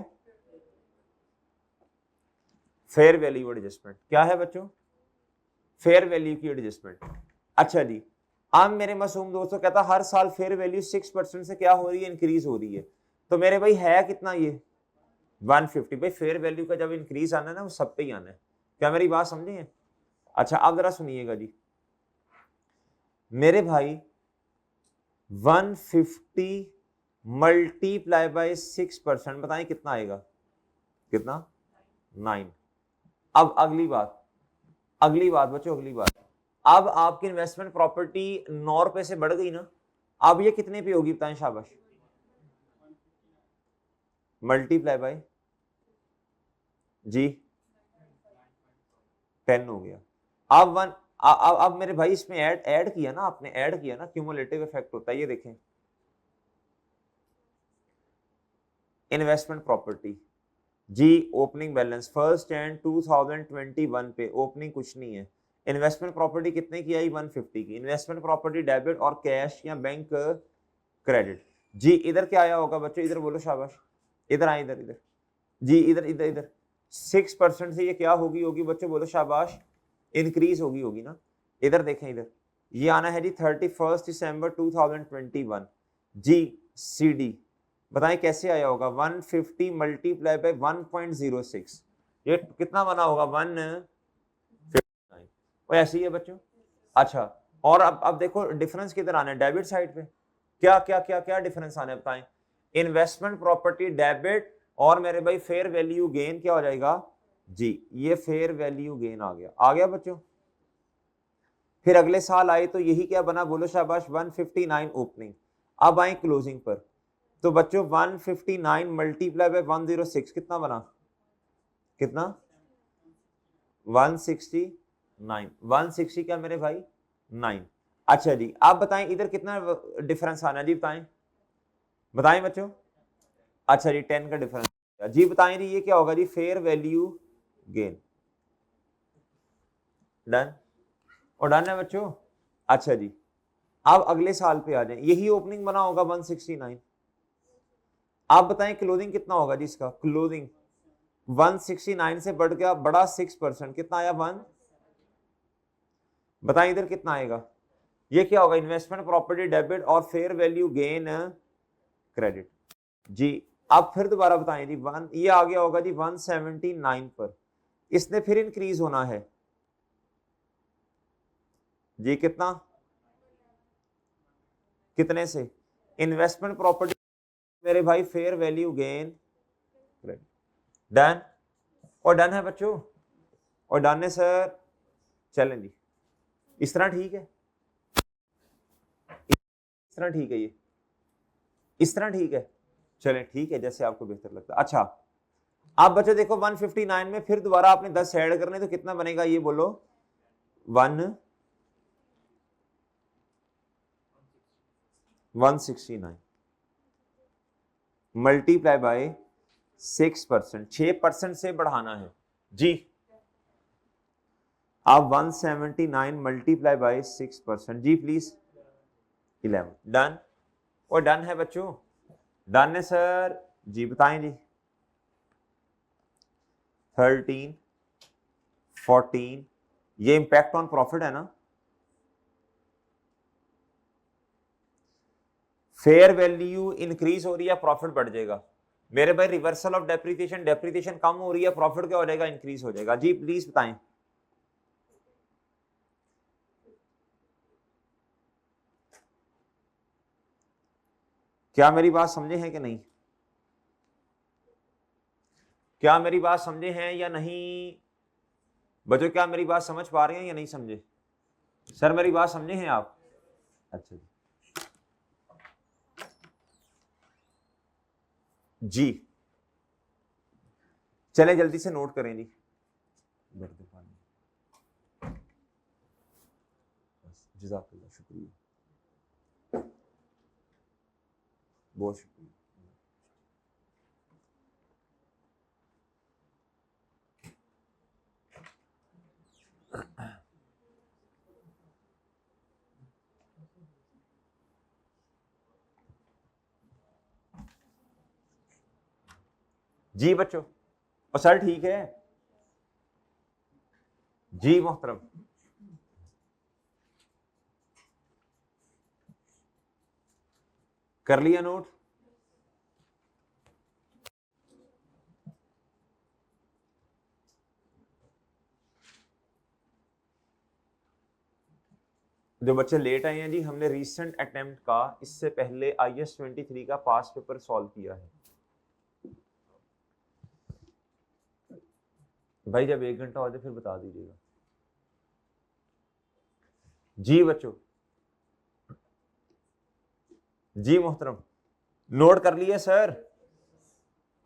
फेयर वैल्यू एडजस्टमेंट क्या है बच्चों? फेयर वैल्यू की एडजस्टमेंट। अच्छा जी, अब मेरे मासूम दोस्तों कहता हर साल फेयर वैल्यू 6% से क्या हो रही है? इंक्रीज हो रही है। तो मेरे भाई है कितना ये 150। भाई फेयर वैल्यू का जब इंक्रीज आना है ना वो सब पे ही आना है। क्या मेरी बात समझे हैं? अच्छा अब जरा सुनिएगा जी मेरे भाई 150 मल्टीप्लाई बाय 6% बताएं कितना आएगा? कितना? 9। अब अगली बात बच्चों, अगली बात, अब आपकी इन्वेस्टमेंट प्रॉपर्टी 9 रुपए से बढ़ गई ना, अब ये कितने पे होगी बताएं? शाबाश। मल्टीप्लाई बाय जी 10 हो गया। अब अब मेरे भाई इसमें ऐड किया ना आपने, ऐड किया ना, क्यूमुलेटिव इफेक्ट होता है। ये देखें इन्वेस्टमेंट प्रॉपर्टी जी, ओपनिंग बैलेंस फर्स्ट एंड 2021 पे ओपनिंग कुछ नहीं है। इन्वेस्टमेंट प्रॉपर्टी कितने की आई? 150 की। इन्वेस्टमेंट प्रॉपर्टी डेबिट और कैश या बैंक क्रेडिट जी। इधर क्या आया होगा बच्चों? इधर बोलो शाबाश। इधर आए, इधर इधर जी, इधर इधर इधर 6% से ये क्या होगी बच्चों? बोलो शाबाश, इंक्रीज होगी ना। इधर देखें, इधर ये आना है जी 31 दिसंबर 2021 जी। CD बताएं कैसे आया होगा? 150 मल्टीप्लाई बाय 1.06, ये कितना बना होगा? 159। और ऐसे ही है बच्चों। अच्छा और अब देखो डिफरेंस किधर आना है? डेबिट साइड पे। क्या क्या क्या क्या डिफरेंस आना है बताएं? इन्वेस्टमेंट प्रॉपर्टी डेबिट और मेरे भाई फेयर वैल्यू गेन क्या हो जाएगा जी? ये फेयर वैल्यू गेन आ गया बच्चों। फिर अगले साल आए तो यही क्या बना? बोलो शाबाश, 159 ओपनिंग। अब आए क्लोजिंग पर तो बच्चों 159 मल्टीप्लाई बाय 106 कितना बना? कितना? 169। 160 क्या मेरे भाई? 9। अच्छा जी आप बताएं इधर कितना डिफरेंस आना जी? बताएं बच्चों। अच्छा जी 10 का डिफरेंस जी। बताएं जी ये क्या होगा जी? Fair value gain. डन और डन है बच्चों। अच्छा जी अब अगले साल पे आ जाए, यही ओपनिंग बना होगा 169। आप बताएं क्लोजिंग कितना होगा जी? इसका क्लोजिंग 169 से बढ़ गया, बड़ा 6%, कितना आया? 1। बताएं इधर कितना आएगा? ये क्या होगा? इन्वेस्टमेंट प्रॉपर्टी डेबिट और फेयर वैल्यू गेन क्रेडिट जी। अब फिर दोबारा बताएं जी, ये आ गया होगा जी 179 पर। इसने फिर इंक्रीज होना है जी। कितने से? इन्वेस्टमेंट प्रॉपर्टी मेरे भाई fair value gain credit. Done और डन है बच्चों, और डन है सर। चलें जी इस तरह ठीक है, इस तरह ठीक है, ये इस तरह ठीक है। चलें ठीक है जैसे आपको बेहतर लगता है। अच्छा आप बच्चों देखो 159 में फिर दोबारा आपने 10 ऐड करने तो कितना बनेगा? ये बोलो 169 मल्टीप्लाई बाय 6%, 6% से बढ़ाना है जी। आप 179 मल्टीप्लाई बाय 6% जी प्लीज 11। डन और डन है बच्चों। डन है सर जी। बताएं जी 13 14 ये इंपैक्ट ऑन प्रॉफिट है ना? फेयर वैल्यू इंक्रीज हो रही है, प्रॉफिट बढ़ जाएगा मेरे भाई। रिवर्सल ऑफ डेप्रिसिएशन, डेप्रिसिएशन कम हो रही है, प्रॉफिट क्या हो जाएगा? इंक्रीज हो जाएगा जी। प्लीज बताएं। क्या मेरी बात समझे हैं कि नहीं? क्या मेरी बात समझे हैं या नहीं बच्चों? क्या मेरी बात समझ पा रहे हैं या नहीं समझे? सर मेरी बात समझे हैं आप? अच्छा जी चले जल्दी से नोट करें जी। जज़ाकल्लाह, शुक्रिया, बहुत शुक्रिया। जी बच्चों और सर ठीक है जी मोहतरम। कर लिया नोट? जो बच्चे लेट आए हैं जी, हमने रीसेंट अटेम्प्ट का इससे पहले IS 23 का पास पेपर सॉल्व किया है भाई। जब 1 घंटा हो जाए फिर बता दीजिएगा जी बच्चों। जी मोहतरम, नोट कर लिया सर?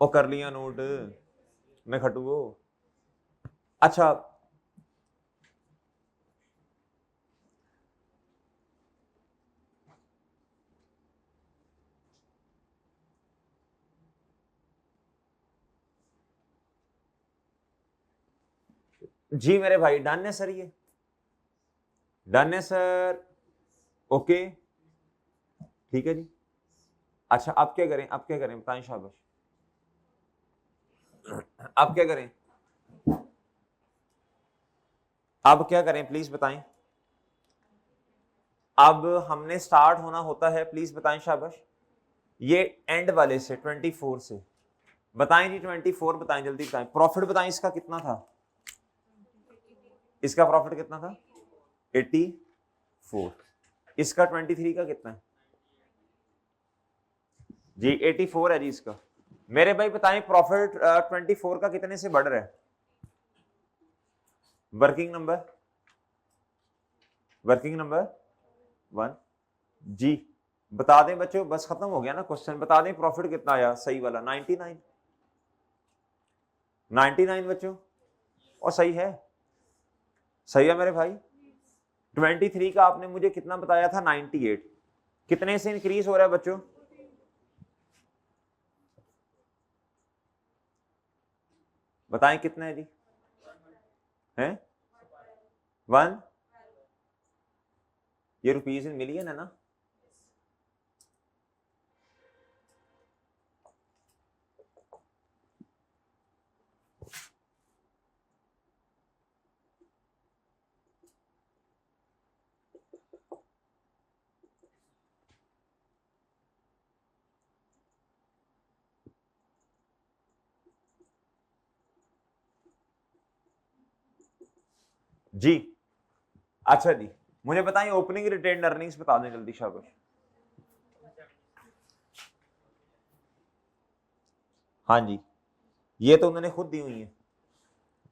ओ कर लिया नोट, मैं खटू वो। अच्छा जी मेरे भाई, डन है सर, ये डन है सर। ओके ठीक है जी। अच्छा आप क्या करें, आप क्या करें बताएं, शाबाश। आप क्या करें, अब क्या करें प्लीज बताएं। अब हमने स्टार्ट होना होता है, प्लीज बताएं, शाबाश। ये एंड वाले से 24 से बताएं जी, 24 बताएं, जल्दी बताएं। प्रॉफिट बताएं इसका कितना था, इसका प्रॉफिट कितना था 84। इसका 23 का कितना है जी 84 है जी इसका। मेरे भाई बताएं प्रॉफिट 24 का कितने से बढ़ रहा है, वर्किंग नंबर, वर्किंग नंबर 1 जी। बता दें बच्चों, बस खत्म हो गया ना क्वेश्चन। बता दें प्रॉफिट कितना आया सही वाला, 99 99 बच्चों, और सही है, सही है मेरे भाई। 23 का आपने मुझे कितना बताया था 98, कितने से इंक्रीज हो रहा है बच्चों, बताएं कितना है जी, हैं 1, ये रुपीज इन मिलियन है ना। जी अच्छा जी, मुझे बताएं ओपनिंग रिटेन अर्निंग्स बता दें जल्दी, शाबाश। हाँ जी, ये तो उन्होंने खुद दी हुई है,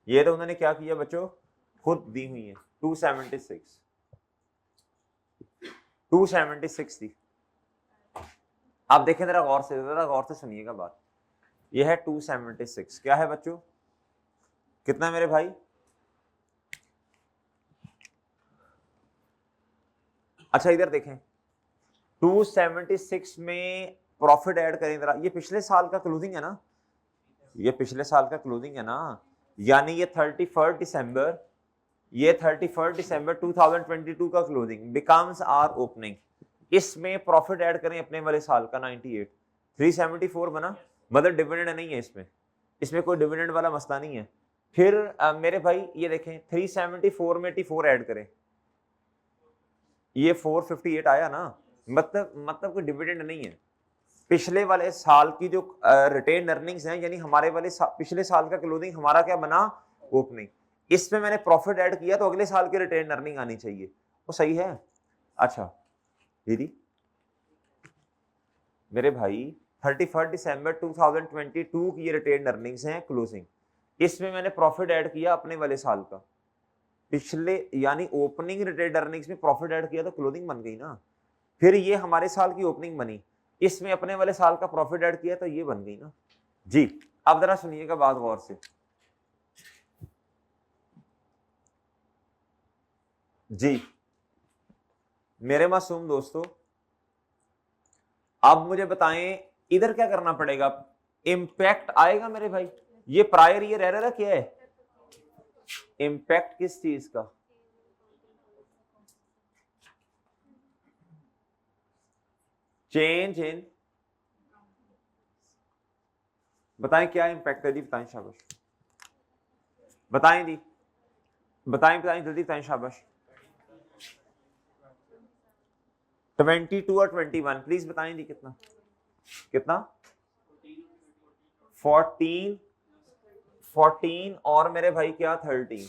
ये तो उन्होंने क्या किया बच्चों, खुद दी हुई है। 276 थी। आप देखें जरा गौर से सुनिएगा बात। ये है 276, क्या है बच्चों, कितना है मेरे भाई, अच्छा इधर देखें 276 में प्रॉफिट ऐड करें जरा, ये पिछले साल का क्लोजिंग है ना, ये पिछले साल का क्लोजिंग है ना, यानी ये 31 दिसंबर, ये 31 दिसंबर 2022 का क्लोजिंग बिकम्स आर ओपनिंग। इसमें प्रॉफिट ऐड करें अपने वाले साल का 98, 374 बना, मतलब डिविडेंड नहीं है इसमें, इसमें कोई डिविडेंड वाला मसला नहीं है। फिर मेरे भाई ये देखें 374 में 84 ऐड करें, ये 458 आया ना, मतलब कोई डिविडेंड नहीं है। पिछले वाले साल की जो रिटेन अर्निंग्स हैं, यानी हमारे वाले पिछले साल का क्लोजिंग हमारा क्या बना, ओपनिंग, इसमें मैंने प्रॉफिट ऐड किया तो अगले साल की रिटेन अर्निंग आनी चाहिए, वो सही है। अच्छा दीदी मेरे भाई 31 दिसंबर 2022 की ये रिटेन अर्निंग्स हैं क्लोजिंग, इसमें मैंने प्रॉफिट ऐड किया अपने वाले साल का, पिछले यानी ओपनिंग रिटेन अर्निंग्स में प्रॉफिट ऐड किया तो क्लोजिंग बन गई ना। फिर ये हमारे साल की ओपनिंग बनी, इसमें अपने वाले साल का प्रॉफिट ऐड किया तो ये बन गई ना जी। अब जरा सुनिएगा बात गौर से जी मेरे मासूम दोस्तों, अब मुझे बताएं इधर क्या करना पड़ेगा, इंपैक्ट आएगा मेरे भाई, ये प्रायर ईयर एरर है क्या है, इंपैक्ट किस चीज का, चेंज इन, बताएं क्या इंपैक्ट है जी, बताएं शाबाश, बताएं जी, बताएं जल्दी बताएं शाबाश। 22 और 21 प्लीज बताएं जी, कितना कितना 14 14 और मेरे भाई क्या 13,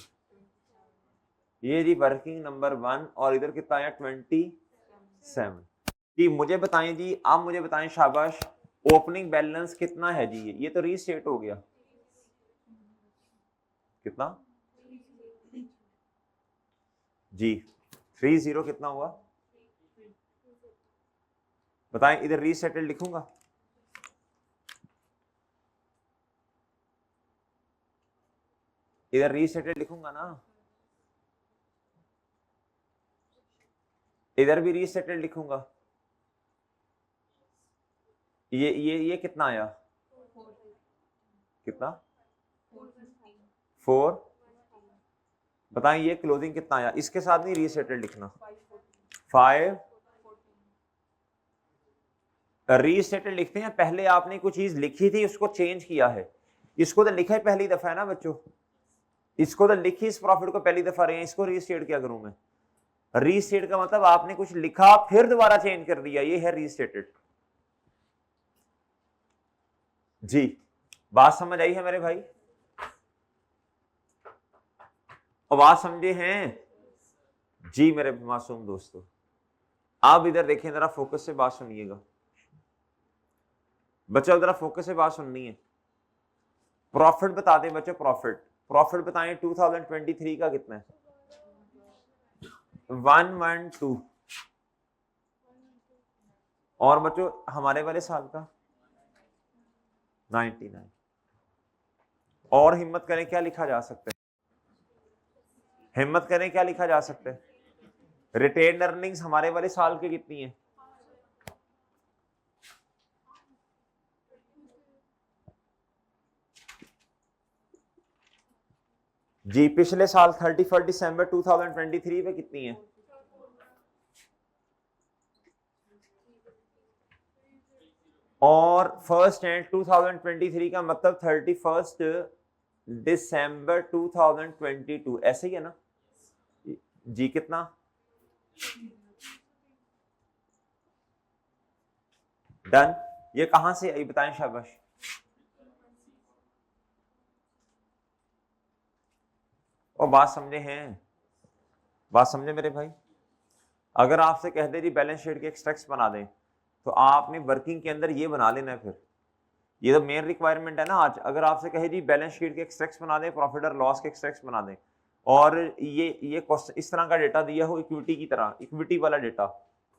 ये जी वर्किंग नंबर 1 और इधर कितना आया 27 जी। मुझे बताएं जी, आप मुझे बताएं शाबाश, ओपनिंग बैलेंस कितना है जी? ये तो रीस्टेट हो गया, कितना जी? 30 कितना हुआ बताएं, इधर रीसेटल लिखूंगा, इधर रीसेटल लिखूंगा ना, इधर भी रीसेटल लिखूंगा। ये कितना आया, कितना 4, बताएं ये क्लोजिंग कितना आया, इसके साथ नहीं रीसेटल लिखना, 5। रीसेटल लिखते हैं पहले आपने कुछ चीज लिखी थी उसको चेंज किया है, इसको तो लिखा ही पहली दफा है ना बच्चों, इसको तो लिखी इस प्रॉफिट को पहली दफा रहे हैं, इसको रीस्टेट क्या करूं मैं? रीस्टेट का मतलब आपने कुछ लिखा फिर दोबारा चेंज कर दिया, ये है रीस्टेटेड जी। बात समझ आई है मेरे भाई? आवाज समझे हैं जी मेरे मासूम दोस्तों? आप इधर देखें, जरा फोकस से बात सुनिएगा बच्चों, जरा फोकस से बात सुननी है। प्रॉफिट बता दें बच्चों, प्रॉफिट बताएं 2023 का कितना है? 112। और बच्चों हमारे वाले साल का 99। और हिम्मत करें क्या लिखा जा सकता है, हिम्मत करें क्या लिखा जा सकता है? रिटेन अर्निंग्स हमारे वाले साल के कितनी है? जी पिछले साल 31 दिसंबर 2023 पे कितनी है? और फर्स्ट एंड 2023 का मतलब 31 दिसंबर 2022, ऐसे ही है ना जी? कितना डन? ये कहां से आई बताएं शाबाश? और बात समझे हैं, बात समझे मेरे भाई? अगर आपसे कह दे जी बैलेंस शीट के एक्सट्रैक्ट्स बना दें तो आपने वर्किंग के अंदर ये बना लेना है, फिर ये तो मेन रिक्वायरमेंट है ना आज। अगर आपसे कहे जी बैलेंस शीट के एक्सट्रैक्ट्स बना दें, प्रॉफिट और लॉस के एक्सट्रैक्ट्स बना दें, और ये क्वेश्चन इस तरह का डेटा दिया हो इक्विटी की तरह, इक्विटी वाला डेटा,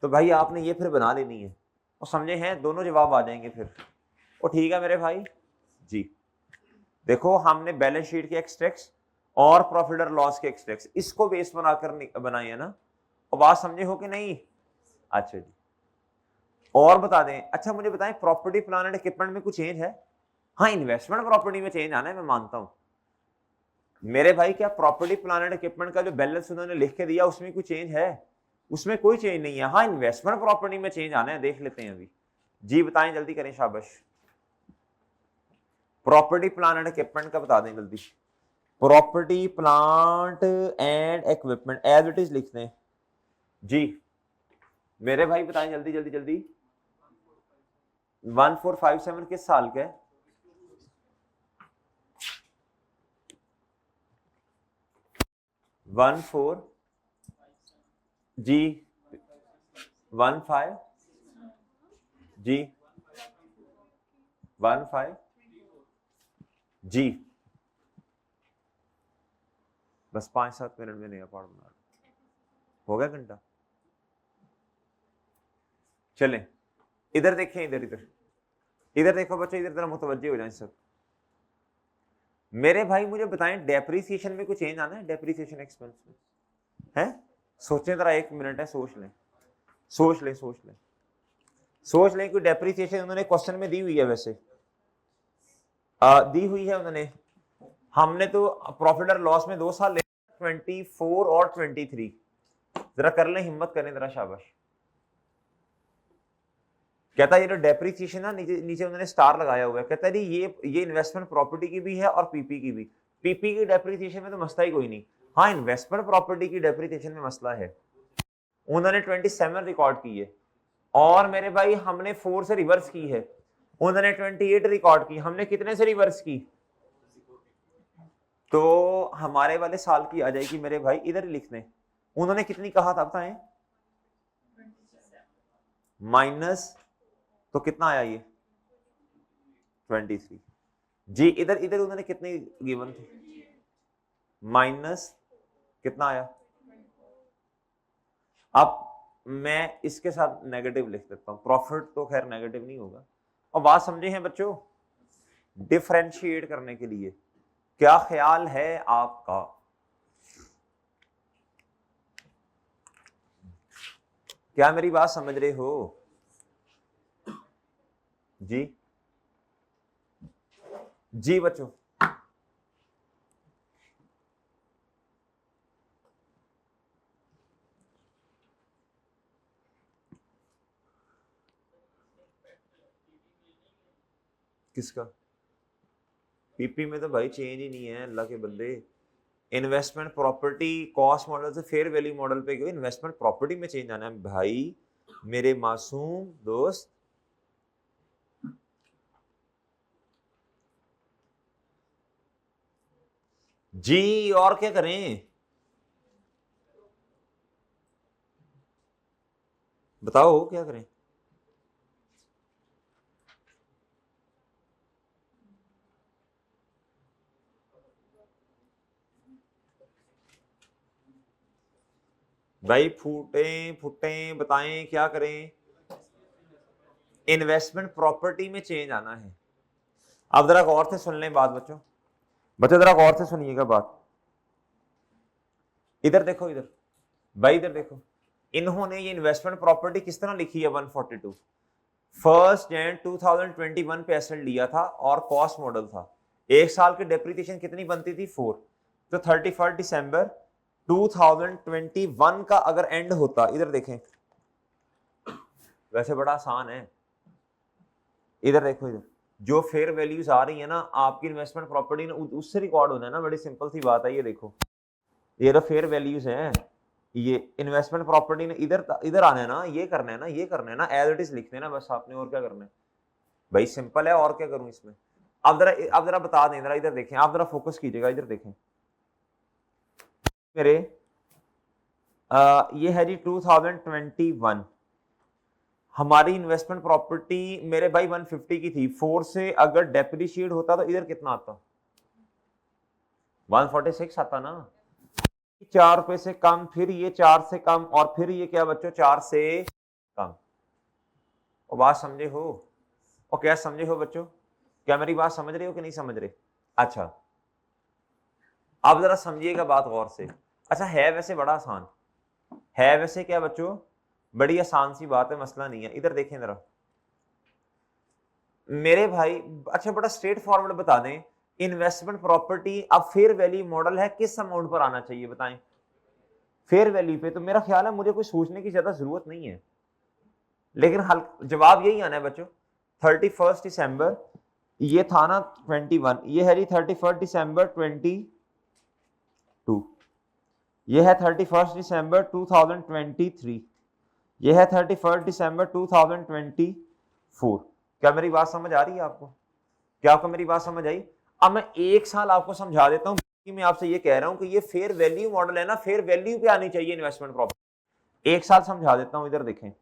तो भाई आपने ये फिर बना लेनी है। और समझे हैं, दोनों जवाब आ जाएंगे फिर। और ठीक है मेरे भाई जी, देखो हमने बैलेंस शीट के एक्सट्रैक्ट्स और प्रॉफिट और लॉस के एक्सट्रैक्ट्स इसको बेस बनाकर बनाई है ना। और बात समझे हो कि नहीं? अच्छा जी, और बता दें, अच्छा मुझे बताएं प्रॉपर्टी प्लान एंड इक्विपमेंट में कुछ चेंज है? हाँ इन्वेस्टमेंट प्रॉपर्टी में चेंज आना है, मैं मानता हूं मेरे भाई। क्या प्रॉपर्टी प्लान एंड इक्विपमेंट का जो बैलेंस उन्होंने लिख के दिया उसमें कोई चेंज है? उसमें कोई चेंज नहीं है। हाँ इन्वेस्टमेंट प्रॉपर्टी में चेंज आना है, देख लेते हैं अभी जी। बताएं जल्दी करें शाबाश, प्रॉपर्टी प्लान एंड इक्विपमेंट का बता दें जल्दी। Property plant and equipment as it is लिख दें जी मेरे भाई, बताएं जल्दी जल्दी जल्दी। 1457 किस साल के? वन फोर जी 15 जी 15 जी। बस 5-7 मिनट में नया पाठ बना हो गया घंटा। चलें इधर देखें, इधर इधर इधर देखो बच्चों, इधर जरा मुतवज्जे हो जाएं सब मेरे भाई। मुझे बताएं डेप्रीसिएशन में कुछ चेंज आना है? डेप्रीसिएशन एक्सपेंस में है? सोचें जरा, 1 मिनट है, सोच लें सोच लें सोच लें सोच लें। कोई डेप्रीसिएशन उन्होंने क्वेश्चन में दी हुई है? वैसे दी हुई है उन्होंने। हमने तो प्रॉफिट और लॉस में 2 साल ले, 24 और 23। जरा कर लें, हिम्मत करें जरा शाबाश। कहता है ये तो डेप्रीसिएशन है, नीचे नीचे उन्होंने स्टार लगाया हुआ है। कहता है ये इन्वेस्टमेंट प्रॉपर्टी की भी है और पीपी की भी। पीपी की डेप्रीसिएशन में तो मसला ही कोई नहीं। हाँ इन्वेस्टमेंट प्रॉपर्टी की डेप्रीसिएशन में मसला है। उन्होंने 27 रिकॉर्ड की है और मेरे भाई हमने 4 से रिवर्स की है। उन्होंने 28 रिकॉर्ड की, हमने कितने से रिवर्स की? तो हमारे वाले साल की आ जाएगी मेरे भाई, इधर ही लिखने। उन्होंने कितनी कहा था बताएं? माइनस, तो कितना आया ये 23 जी। इधर इधर उन्होंने कितनी गिवन थी? माइनस कितना आया? अब मैं इसके साथ नेगेटिव लिख देता हूं, प्रॉफिट तो खैर नेगेटिव नहीं होगा। और बात समझे हैं बच्चों? डिफरेंशिएट करने के लिए क्या ख्याल है आपका? क्या मेरी बात समझ रहे हो जी? जी बच्चों, किसका? पीपी में तो भाई चेंज ही नहीं है अल्लाह के बंदे। इन्वेस्टमेंट प्रॉपर्टी कॉस्ट मॉडल से फेयर वैल्यू मॉडल पे गए, इन्वेस्टमेंट प्रॉपर्टी में चेंज आना है भाई मेरे मासूम दोस्त। जी और क्या करें बताओ, क्या करें? भाई फूटे फुटे बताएं क्या करें? इन्वेस्टमेंट प्रॉपर्टी में चेंज आना है। अब जरा गौर से सुन लें बात बच्चों, बच्चों जरा गौर से सुनिएगा बात। इधर देखो, इधर भाई इधर देखो, इन्होंने ये इन्वेस्टमेंट प्रॉपर्टी किस तरह लिखी है? 142 1 जनवरी 2021 पे एसेट लिया था और कॉस्ट मॉडल था। एक साल की डेप्रिसिएशन कितनी बनती थी? 4। तो 31 दिसंबर 2021 का अगर एंड होता, इधर देखें, वैसे बड़ा आसान है, इधर देखो, इधर जो फेयर वैल्यूज आ रही है ना आपकी इन्वेस्टमेंट प्रॉपर्टी ने उससे रिकॉर्ड होना है ना। बड़ी सिंपल सी बात है, ये देखो, ये तो फेयर वैल्यूज हैं, ये इन्वेस्टमेंट प्रॉपर्टी ने इधर इधर आना है ना, ये करना है ना, ये करना है ना, एज इट इज लिखते हैं ना बस आपने, और क्या करना है भाई? सिंपल है, और क्या करूं इसमें? अब जरा बता दें, जरा इधर देखें, आप जरा फोकस कीजिएगा, इधर देखें मेरे, ये है जी 2021, हमारी इन्वेस्टमेंट प्रॉपर्टी मेरे भाई 150 की थी। 4 से अगर डेप्रिशिएट होता तो इधर कितना आता? 146 आता ना। 4 रुपए से कम, फिर ये 4 से कम, और फिर ये क्या बच्चों? 4 से कम। और बात समझे हो? और क्या समझे हो बच्चों? क्या मेरी बात समझ रहे हो कि नहीं समझ रहे? अच्छा, अब जरा समझिएगा बात गौर से। अच्छा, है वैसे बड़ा आसान है, वैसे क्या बच्चों, बड़ी आसान सी बात है, मसला नहीं है। इधर देखें जरा मेरे भाई, अच्छा बड़ा स्ट्रेट फॉरवर्ड बता दें, इन्वेस्टमेंट प्रॉपर्टी अब फेयर वैल्यू मॉडल है, किस अमाउंट पर आना चाहिए बताएं? फेयर वैल्यू पे। तो मेरा ख्याल है मुझे कोई सोचने की ज्यादा जरूरत नहीं है, लेकिन हल जवाब यही आना है बच्चों। 31 दिसंबर ये था ना 21, ये है जी 31 दिसंबर 22, ये है 31 दिसंबर 2023, ये है 31 दिसंबर 2024। क्या मेरी बात समझ आ रही है आपको? क्या आपको मेरी बात समझ आई? अब मैं एक साल आपको समझा देता हूं, मैं आपसे ये कह रहा हूं कि ये फेयर वैल्यू मॉडल है ना, फेयर वैल्यू पे आनी चाहिए इन्वेस्टमेंट प्रॉपर्टी। एक साल समझा देता हूं, इधर देखें,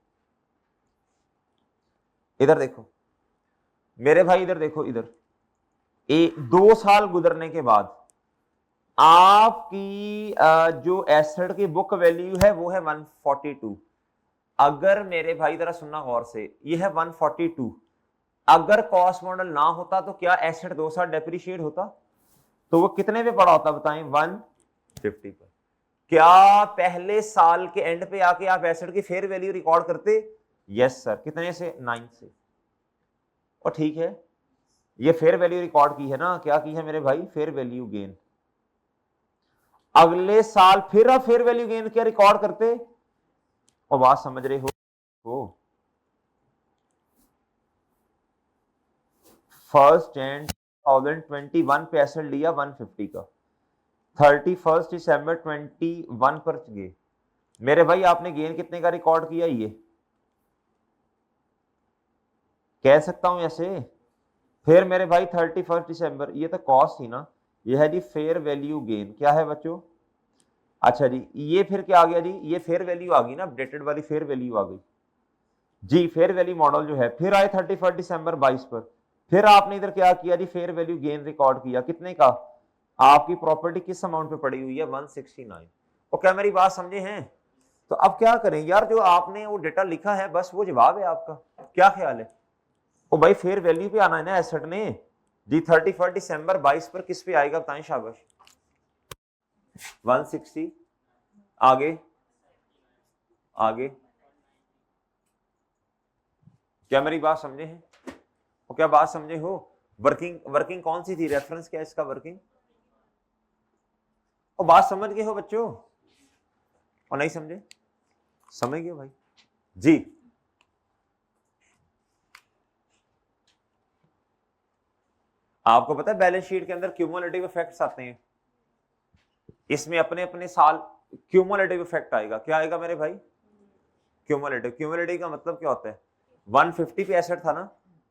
इधर देखो मेरे भाई, इधर देखो, इधर 2 साल गुजरने के बाद आपकी जो एसेट की बुक वैल्यू है वो है 142। अगर मेरे भाई जरा सुनना गौर से, ये है 142, अगर कॉस्ट मॉडल ना होता तो क्या एसेट 2 साल डेप्रिशिएट होता? तो वो कितने पे पड़ा होता बताएं? 150 पर। क्या पहले साल के एंड पे आके आप एसेट की फेयर वैल्यू रिकॉर्ड करते? Yes sir. कितने से? 9 से। और ठीक है, ये फेयर वैल्यू रिकॉर्ड की है ना, क्या की है मेरे भाई? Fair value gain. अगले साल फिर आप फेयर वैल्यू गेन क्या रिकॉर्ड करते? और बात समझ रहे हो? 1 जनवरी 2021 पे एसेट लिया 150 का, 31 दिसंबर 21 पर गए मेरे भाई, आपने गेन कितने का रिकॉर्ड किया? ये कह सकता हूं ऐसे। फिर मेरे भाई 31 दिसंबर, ये तो कॉस्ट थी ना, ये है जी फेयर वैल्यू गेन। क्या है बच्चों? अच्छा जी, ये फिर क्या आ गया जी? ये फेयर वैल्यू आ गई ना, अपडेटेड वाली फेयर वैल्यू आ गई जी। फेयर वैल्यू मॉडल जो है फिर आए 31 दिसंबर 22 पर, फिर आपने इधर क्या किया जी? फेयर वैल्यू गेन रिकॉर्ड किया। कितने का? आपकी प्रॉपर्टी किस अमाउंट पे पड़ी हुई है? 169। और क्या मेरी बात समझे हैं? तो अब क्या करें यार, जो आपने वो डेटा लिखा है बस वो जवाब है आपका। क्या ख्याल है? ओ भाई फेयर वैल्यू पे आना है ना एसेट ने जी। 31 दिसंबर 22 पर किस पे आएगा बताएं? शाबाश। 160। आगे आगे। क्या मेरी बात समझे हैं? और क्या बात समझे हो? वर्किंग वर्किंग कौन सी थी? रेफरेंस क्या है इसका? वर्किंग। और बात समझ गए हो बच्चों और नहीं समझे? समझ गए भाई जी। आपको पता है बैलेंस शीट के अंदर क्यूमुलेटिव इफेक्ट्स आते हैं। इसमें अपने अपने साल क्यूमुलेटिव इफेक्ट आएगा। क्या आएगा मेरे भाई? क्यूमुलेटिव। क्यूमुलेटिव का मतलब क्या होता है? 150 पे एसेट था ना,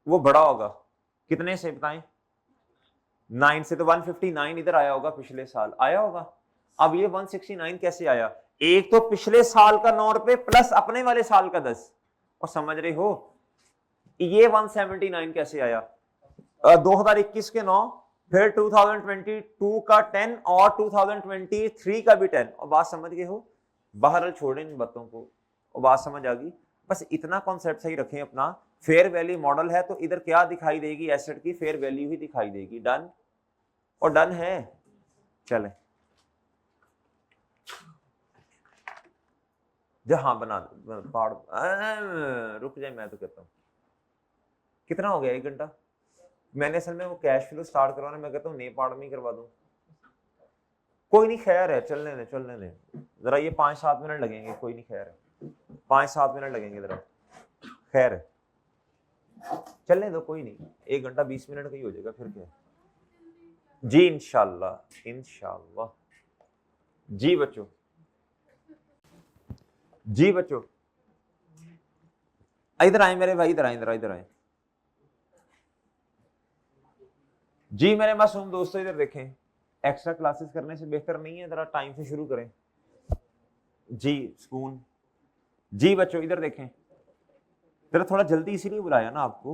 वो बड़ा होगा कितने से बताएं? 9 से। तो 159 इधर आया होगा, पिछले साल आया होगा। अब ये 169 कैसे आया? एक तो पिछले साल का 9 रुपए प्लस अपने वाले साल का 10। और समझ रहे हो? ये 179 कैसे आया? 2021 के 9, फिर 2022 का 10 और 2023 का भी 10। और बात समझ गए हो? बाहर छोड़ें इन बातों को, और बात समझ आ गई? बस इतना कॉन्सेप्ट सही रखें अपना। फेयर वैल्यू मॉडल है तो इधर क्या दिखाई देगी? एसेट की फेयर वैल्यू ही दिखाई देगी। डन? और डन है। चले जहां बना पाड़ रुक जाए, मैं तो कहता हूं कितना हो गया? 1 घंटा। मैंने असल में वो कैश फ्लो स्टार्ट करवाना, मैं कहता हूँ नेपाड़ में ही करवा दूं। कोई नहीं, खैर है, चलने दे चलने दे जरा। ये 5-7 मिनट लगेंगे, कोई नहीं, खैर है, 5-7 मिनट लगेंगे जरा, खैर है, चलने दो, कोई नहीं। 1 घंटा 20 मिनट का ही हो जाएगा, फिर क्या जी। इंशाल्लाह इंशाल्लाह। जी बच्चों, जी बच्चों, इधर आए मेरे भाई, इधर आए, इधर आए जी। मेरे मासूम दोस्तों इधर देखें, एक्स्ट्रा क्लासेस करने से बेहतर नहीं है जरा टाइम से शुरू करें जी। सुकून जी। बच्चों इधर देखें जरा, थोड़ा जल्दी इसीलिए बुलाया ना आपको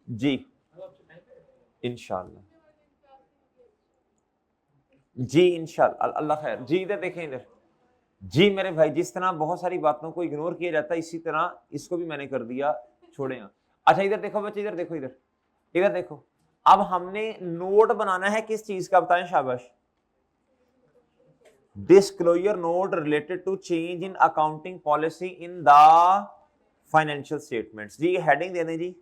जी। इंशाल्लाह जी, इंशाल्लाह, अल्लाह खैर जी। इधर देखें, इधर जी मेरे भाई, जिस तरह बहुत सारी बातों को इग्नोर किया जाता है इसी तरह इसको भी मैंने कर दिया, छोड़े यहाँ। अच्छा इधर देखो बच्चे, इधर देखो, इधर देखो। अब हमने नोट बनाना है किस चीज का बताएं? शाबाश। Disclosure note related to change in accounting policy in the financial statements जी। हेडिंग दे दें जी।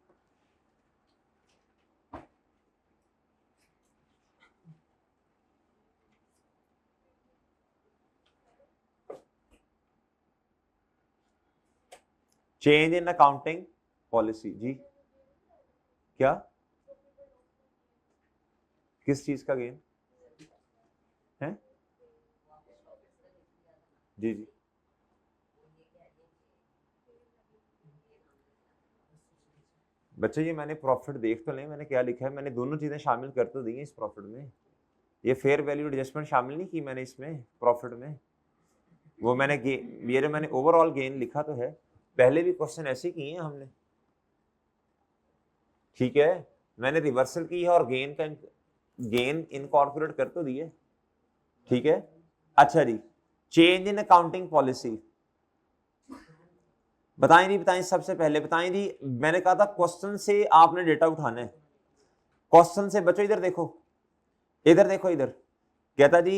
चेंज इन अकाउंटिंग पॉलिसी जी। क्या? किस चीज का गेन है? जी जी। बच्चे ये मैंने प्रॉफिट देख तो लें, मैंने क्या लिखा है, मैंने दोनों चीजें शामिल कर तो दी हैं इस प्रॉफिट में। ये फेयर वैल्यू एडजस्टमेंट शामिल नहीं की मैंने इसमें प्रॉफिट में। वो मैंने ये जो मैंने ओवरऑल गेन लिखा तो है, पहले भी क्वेश्चन ऐसे किए हैं हमने, ठीक है। मैंने रिवर्सल की है और गेन इनकॉर्पोरेट कर तो दिए, ठीक है। अच्छा जी, चेंज इन अकाउंटिंग पॉलिसी बताएं जी, बताएं सबसे पहले बताएं जी। मैंने कहा था क्वेश्चन से आपने डेटा उठाना है, क्वेश्चन से। बच्चों इधर देखो, इधर देखो, इधर कहता जी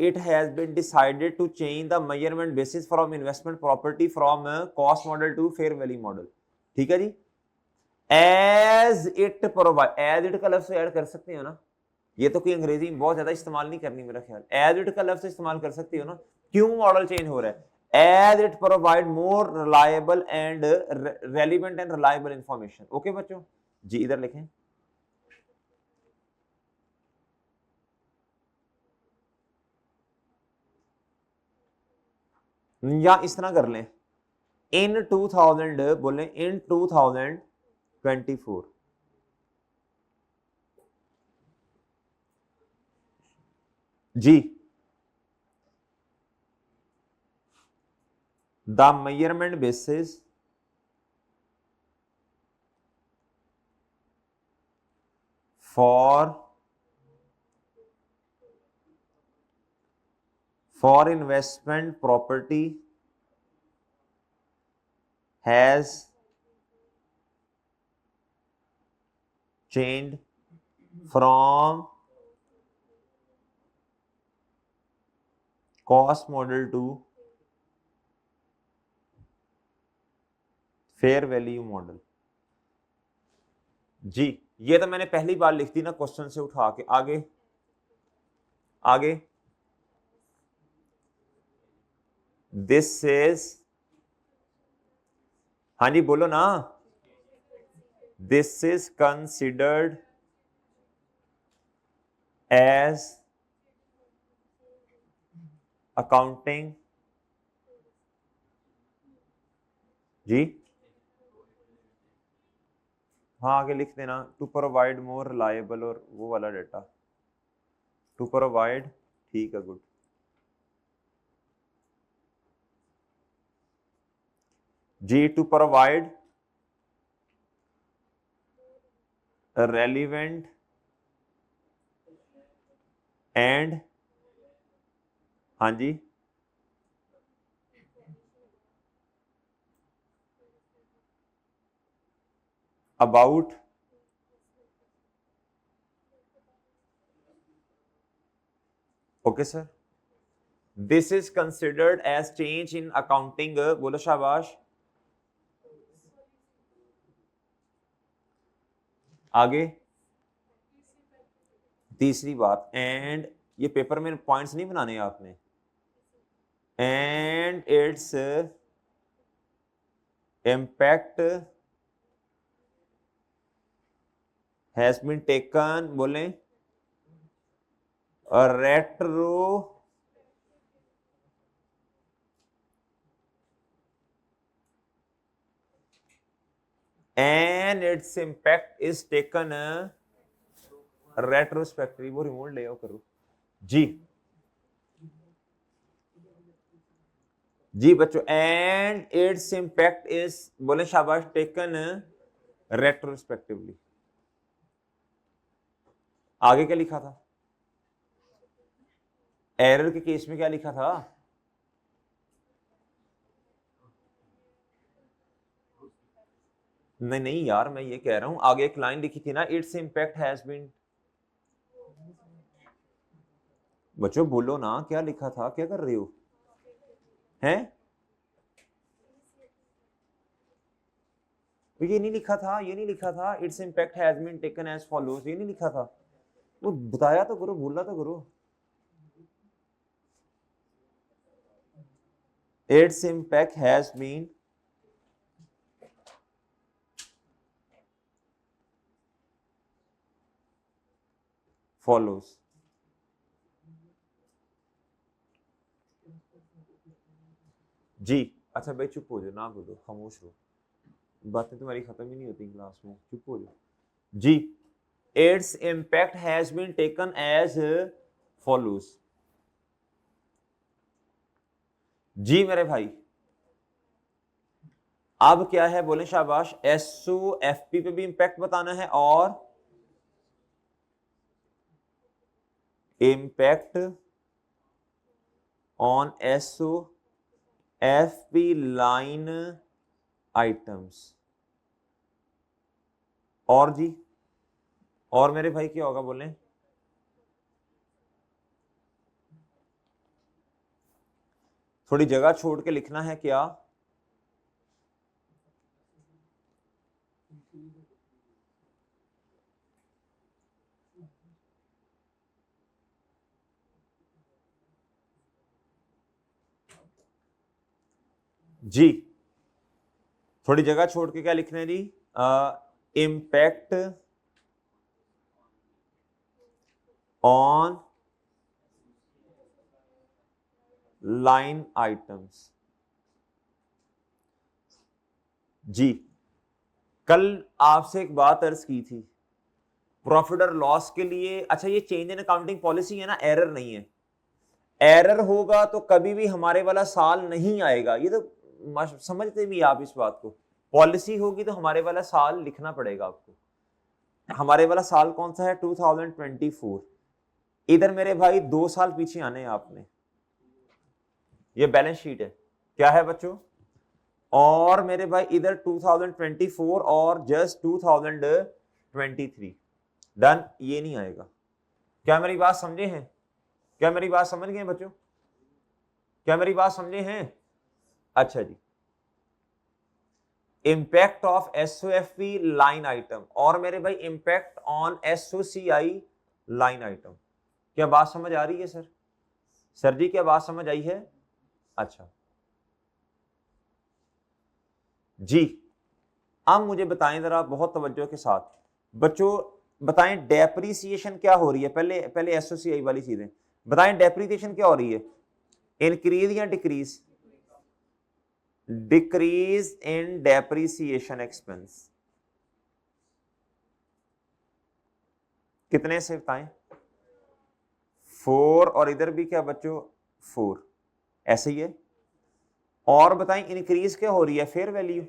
it has been decided to change the measurement basis from investment property from cost model to fair value model, ठीक है जी। As it provide, as it का लफ्ज ऐड कर सकते हो ना, ये तो कोई अंग्रेजी बहुत ज्यादा इस्तेमाल नहीं करनी मेरा ख्याल, एज इट का लफ्ज इस्तेमाल कर सकती हो ना। क्यों मॉडल चेंज हो रहा है? As it provide more reliable and relevant and reliable information. Okay बच्चों जी, इधर लिखें या इस तरह कर लें, इन 2000 बोले, इन 2024 जी, the measurement basis for investment property has changed from cost model to fair value model। जी, ये तो मैंने पहली बार लिख दी ना क्वेश्चन से उठा के। आगे आगे, दिस इज, हाँ जी बोलो ना, this is considered as accounting, जी हाँ आगे लिख देना, टू प्रोवाइड मोर रिलायबल और वो वाला डेटा, टू प्रोवाइड, ठीक है गुड। जी, टू प्रोवाइड रेलिवेंट एंड, हाँ जी, about okay sir, this is considered as change in accounting, बोलो शाबाश। आगे तीसरी बात, एंड ये पेपर में पॉइंट्स नहीं बनाने आपने, and its impact has been taken, बोले retro, and its impact is taken retrospectively। वो रिमोट ले आओ करो जी, जी बच्चों, एंड इट्स इम्पैक्ट इज, बोले शाबाश, टेकन रेट्रोस्पेक्टिवली। आगे क्या लिखा था, एरर के केस में क्या लिखा था, नहीं नहीं यार मैं ये कह रहा हूं, आगे एक लाइन लिखी थी ना, इट्स इम्पैक्ट हैज बीन, बच्चों बोलो ना क्या लिखा था, क्या कर रहे हो हैं, तो ये नहीं लिखा था, ये नहीं लिखा था, its impact has been taken as follows, ये नहीं लिखा था, वो बताया तो करो, बोला तो करो, its impact has been follows. जी अच्छा भाई चुप हो जाओ, ना बोलो, खामोश रहो, बातें तुम्हारी खत्म ही नहीं होती क्लास में, चुप हो जाओ जी। Its impact has been taken as follows. जी मेरे भाई, अब क्या है बोले शाबाश, एसओ एफपी पे भी इंपैक्ट बताना है और impact on SO FP line items. और जी, और मेरे भाई क्या होगा बोले, थोड़ी जगह छोड़ के लिखना है क्या, जी थोड़ी जगह छोड़ के क्या लिखना है जी, इम्पैक्ट ऑन लाइन आइटम्स। जी कल आपसे एक बात अर्ज की थी, प्रॉफिट और लॉस के लिए, अच्छा ये चेंज इन अकाउंटिंग पॉलिसी है ना, एरर नहीं है, एरर होगा तो कभी भी हमारे वाला साल नहीं आएगा, ये तो समझते भी आप इस बात को। पॉलिसी होगी तो हमारे वाला साल लिखना पड़ेगा आपको। हमारे वाला साल कौन सा है? 2024। इधर मेरे भाई 2 साल पीछे आने हैं आपने। ये बैलेंस शीट है, क्या है बच्चों? और मेरे भाई इधर 2024 और जस्ट 2023। डन, ये नहीं आएगा। क्या मेरी बात समझे हैं? क्या मेरी बात समझ गए बच्चों? क्या मेरी बात समझे हैं? अच्छा जी, इंपैक्ट ऑफ एसओएफपी लाइन आइटम और मेरे भाई impact on SOCI line item. क्या बात समझ आ रही है सर? सर जी क्या बात समझ आई है? अच्छा जी, अब मुझे बताएं जरा बहुत तवज्जो के साथ बच्चों, बताएं डेप्रीसिएशन क्या हो रही है? पहले एसओसीआई वाली चीजें बताएं। डेप्रीसिएशन क्या हो रही है? इंक्रीज या decrease? Decrease in depreciation expense. कितने से बताएं? 4 और इधर भी क्या बच्चों? 4, ऐसे ही है। और बताएं इंक्रीज क्या हो रही है? Fair value.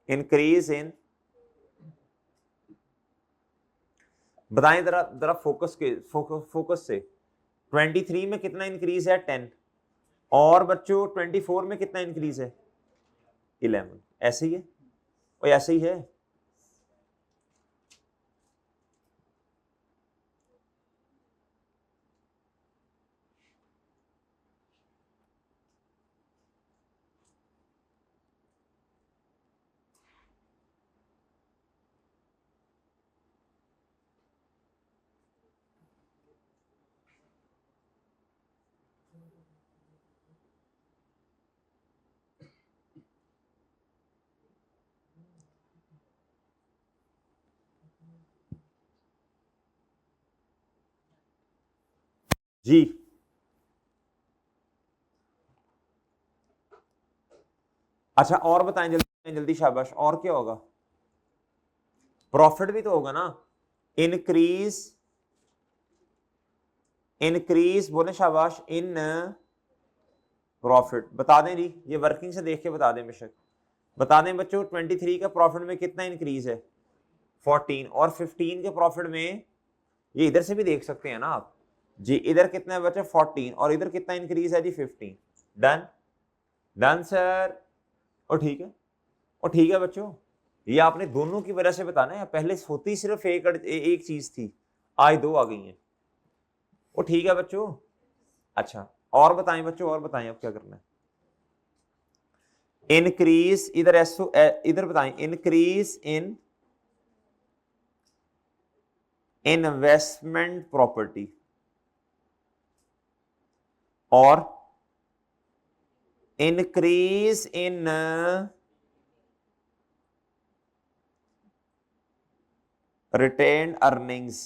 इंक्रीज इन, बताएं जरा जरा फोकस से। 23 में कितना इंक्रीज है? 10। और बच्चों 24 में कितना इंक्रीज है? 11। ऐसे ही है और ऐसे ही है। जी अच्छा, और बताएं जल्दी जल्दी, शाबाश। और क्या होगा? प्रॉफिट भी तो होगा ना। इंक्रीज, इंक्रीज बोले शाबाश, इन प्रॉफिट। बता दें जी, ये वर्किंग से देख के बता दें बेशक। बता दें बच्चों 23 का प्रॉफिट में कितना इंक्रीज है? 14। और 15 के प्रॉफिट में, ये इधर से भी देख सकते हैं ना आप जी, इधर कितना है बच्चे? 14 और इधर कितना इंक्रीज है जी? 15। Done, done sir. और ठीक है, और ठीक है बच्चों, ये आपने दोनों की वजह से बताना है। पहले होती सिर्फ एक चीज थी, आज 2 आ गई हैं। वो ठीक है बच्चों। अच्छा और बताएं बच्चों, और बताएं अब क्या करना है? इंक्रीज, इधर एसओ, इधर बताएं इंक्रीज इन इन्वेस्टमेंट प्रॉपर्टी और इंक्रीज इन रिटेन्ड अर्निंग्स।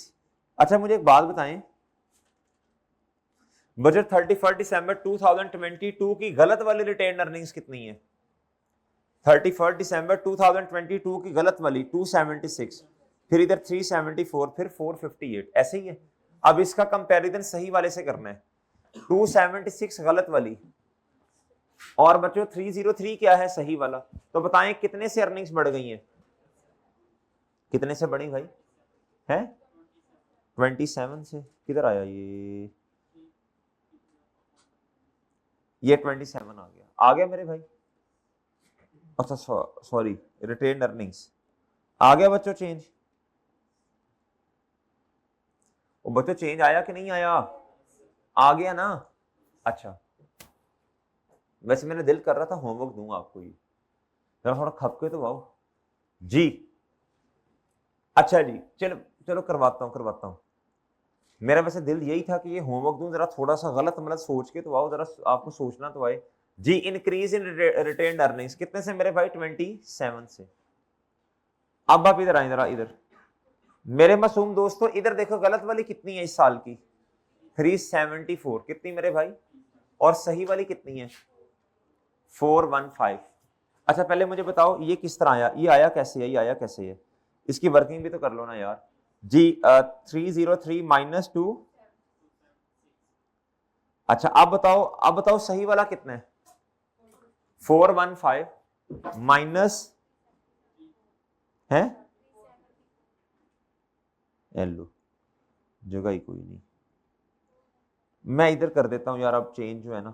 अच्छा मुझे एक बात बताएं, बजट 31 दिसंबर 2022 की गलत वाली रिटेन्ड अर्निंग्स कितनी है? 31 दिसंबर 2022 की गलत वाली 276, फिर इधर 374, फिर 458, ऐसे ही है। अब इसका कंपैरिजन सही वाले से करना है। 276 गलत वाली और बच्चों 303 क्या है? सही वाला। तो बताएं कितने से अर्निंग्स बढ़ गई हैं? कितने से बढ़ी भाई? है 27 से। किधर आया ये 27 आ गया मेरे भाई। अच्छा सॉरी, रिटेन्ड अर्निंग्स आ गया बच्चों चेंज। वो बच्चों चेंज आया कि नहीं आया? आ गया ना। अच्छा वैसे मैंने दिल कर रहा था होमवर्क दूंगा आपको, ये जरा थोड़ा खपके तो आओ जी। अच्छा जी, चलो चलो करवाता हूँ। मेरा वैसे दिल यही था कि ये होमवर्क दूं, जरा थोड़ा सा गलत मतलब सोच के तो आओ, जरा आपको सोचना तो आए जी। इंक्रीज इन रिटेन्ड अर्निंग्स कितने से मेरे भाई? 27 से। अब आप इधर आए, जरा इधर मेरे मासूम दोस्तों, इधर देखो गलत वाली कितनी है इस साल की? 374। कितनी मेरे भाई? और सही वाली कितनी है? 415। अच्छा पहले मुझे बताओ ये किस तरह आया? ये आया कैसे है? ये आया कैसे है? इसकी वर्किंग भी तो कर लो ना यार जी। 303 -2 अच्छा अब बताओ सही वाला कितना है? 415 माइनस है एलो, जगह ही कोई नहीं, मैं इधर कर देता हूं यार, अब चेंज जो है ना,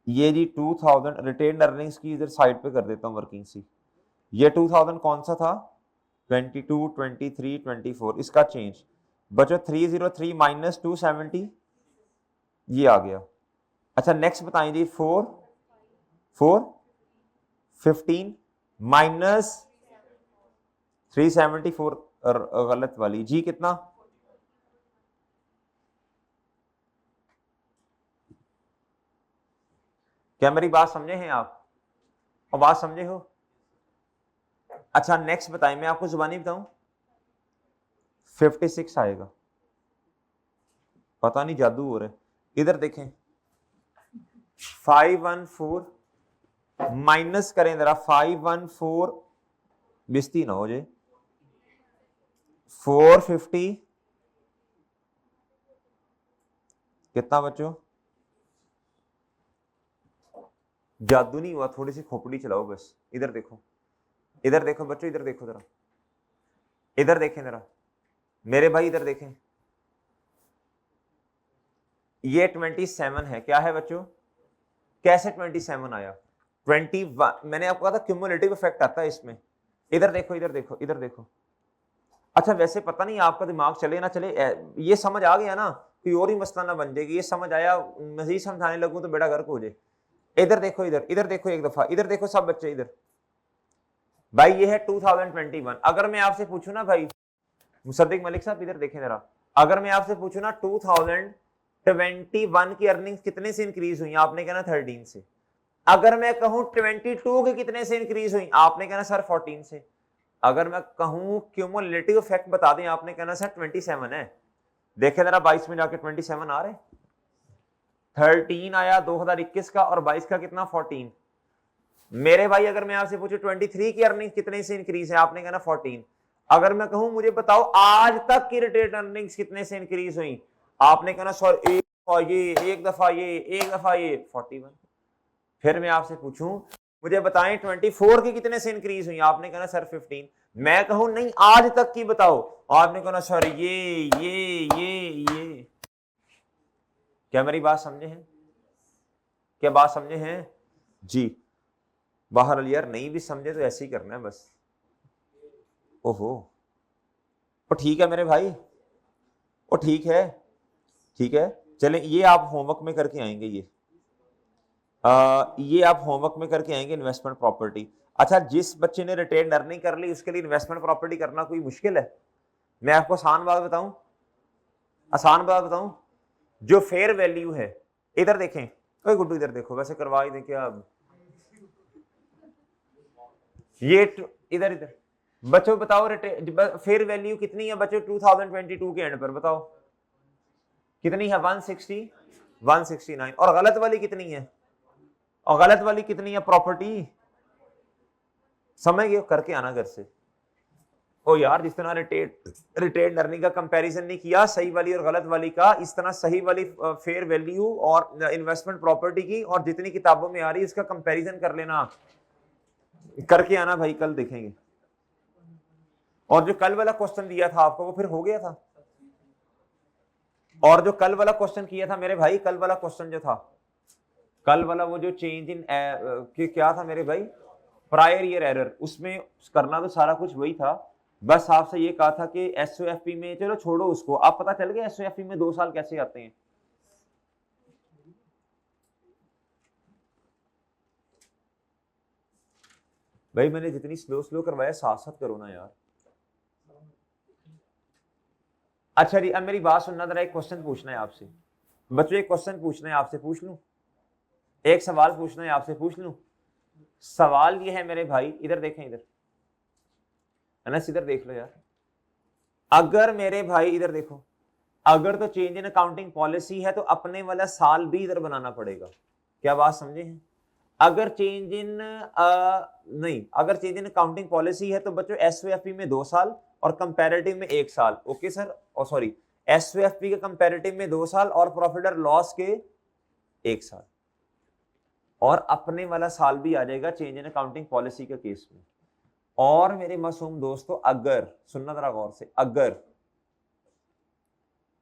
ये जी 2000 रिटेन अर्निंग्स की इधर साइड पे कर देता हूं वर्किंग सी। ये 2000 कौन सा था? 22, 23, 24, इसका चेंज बचो 303 माइनस 270, ये आ गया। अच्छा नेक्स्ट बताएं जी, 415 माइनस 374, गलत वाली जी, कितना? क्या मेरी बात समझे हैं आप? और बात समझे हो? अच्छा नेक्स्ट बताएं, मैं आपको जुबानी बताऊं, 56 आएगा, पता नहीं जादू हो रहा है। इधर देखें 514 माइनस करें जरा, 514 बिस्ती ना हो जाए, 450 कितना बच्चों? जादू नहीं हुआ, थोड़ी सी खोपड़ी चलाओ बस। इधर देखो, इधर देखो बच्चों, इधर देखो जरा, इधर देखें जरा मेरे भाई, इधर देखें, ये 27 है, क्या है बच्चों? कैसे 27 आया? 21, मैंने आपको कहा था क्यूमुलेटिव इफेक्ट आता है इसमें। इधर देखो, इधर देखो, इधर देखो। अच्छा वैसे पता नहीं आपका दिमाग चले ना चले, ये समझ आ गया ना, कोई और ही मसला ना बन जाएगी, ये समझ आया, मजीद समझाने लगूं तो बेड़ा गर्क हो जाए। इधर देखो, इधर देखो एक दफा, इधर देखो सब बच्चे, इधर भाई ये है 2021। अगर मैं आपसे पूछूं ना भाई मुसद्दिक मलिक साहब, इधर देखें जरा, अगर मैं आपसे पूछूं ना 2021 की अर्निंग्स कितने से इंक्रीज हुई, आपने कहना 13 से। अगर मैं कहूं 22 के कितने से इंक्रीज हुई, आपने कहना सर 14 से। अगर मैं कहूं क्यूमुलेटिव इफेक्ट बता दें, आपने कहना सर 27 है। देखे जरा 22 में जाके 27 आ रहे, 13 आया 2021 का, और 22 का कितना? 14। मेरे भाई अगर मैं आपसे पूछूं 23 की अर्निंग कितने से इंक्रीज है, आपने कहना 14। अगर मैं कहूं मुझे बताओ आज तक की रिटेन अर्निंग्स कितने से इंक्रीज हुई, आपने कहना सर एक दफा ये, एक दफा ये, एक दफा ये, 41। फिर मैं आपसे पूछूं मुझे बताएं 24 की कितने से इंक्रीज हुई, आपने कहना सर 15। मैं कहूं नहीं आज तक की बताओ, आपने कहना सर ये। क्या मेरी बात समझे हैं? क्या बात समझे हैं जी? बाहर यार नहीं भी समझे तो ऐसे ही करना है बस। ओहो, ओ ठीक है मेरे भाई, ओ ठीक है, ठीक है, चलें ये आप होमवर्क में करके आएंगे, ये आप होमवर्क में करके आएंगे, इन्वेस्टमेंट प्रॉपर्टी। अच्छा जिस बच्चे ने रिटेन अर्निंग कर ली उसके लिए इन्वेस्टमेंट प्रॉपर्टी करना कोई मुश्किल है? मैं आपको आसान बात बताऊं, आसान बात बताऊं, जो फेयर वैल्यू है, इधर देखें, ओए गुड्डू इधर देखो, वैसे करवा ही दें क्या अब, ये इधर इधर बच्चों बताओ फेयर वैल्यू कितनी है बच्चों 2022 के एंड पर, बताओ कितनी है? 160, 169। और गलत वाली कितनी है? और गलत वाली कितनी है प्रॉपर्टी? समझ गए? करके आना घर से। ओ यार जिस तरह रिटेन अर्निंग का कंपैरिजन नहीं किया सही वाली और गलत वाली का, इस तरह सही वाली फेयर वैल्यू और इन्वेस्टमेंट प्रॉपर्टी की और जितनी किताबों में आ रही है इसका कंपैरिजन कर लेना, करके आना भाई, कल देखेंगे। और जो कल वाला क्वेश्चन दिया था आपको वो फिर हो गया था, और जो कल वाला क्वेश्चन किया था मेरे भाई, कल वाला क्वेश्चन जो था, कल वाला वो जो चेंज इन क्या था मेरे भाई, प्रायर ईयर एरर, उसमें करना तो सारा कुछ वही था, बस आपसे ये कहा था कि एसओएफपी में, चलो छोड़ो उसको, आप पता चल गया एसओएफपी में 2 साल कैसे आते हैं। भाई मैंने जितनी स्लो करवाया साथ साथ करो ना यार। अच्छा जी अब मेरी बात सुनना जरा, एक क्वेश्चन पूछना है आपसे बच्चों, एक क्वेश्चन पूछना है आपसे, पूछ लूं? एक सवाल पूछना है आपसे, पूछ लूं? सवाल ये है मेरे भाई, इधर देखें, इधर अनस इधर देख लो यार, अगर मेरे भाई इधर देखो, अगर तो चेंज इन अकाउंटिंग पॉलिसी है तो अपने वाला साल भी इधर बनाना पड़ेगा। क्या बात समझे हैं? अगर चेंज इन नहीं, अगर चेंज इन अकाउंटिंग पॉलिसी है तो बच्चों एसओएफपी में 2 साल और कंपैरेटिव में 1 साल। ओके सर, और सॉरी एसओएफपी के कंपैरेटिव में 2 साल और प्रॉफिट और लॉस के 1 साल, और अपने वाला साल भी आ जाएगा चेंज इन अकाउंटिंग पॉलिसी के केस में। और मेरे मासूम दोस्तों, अगर सुनना जरा गौर से,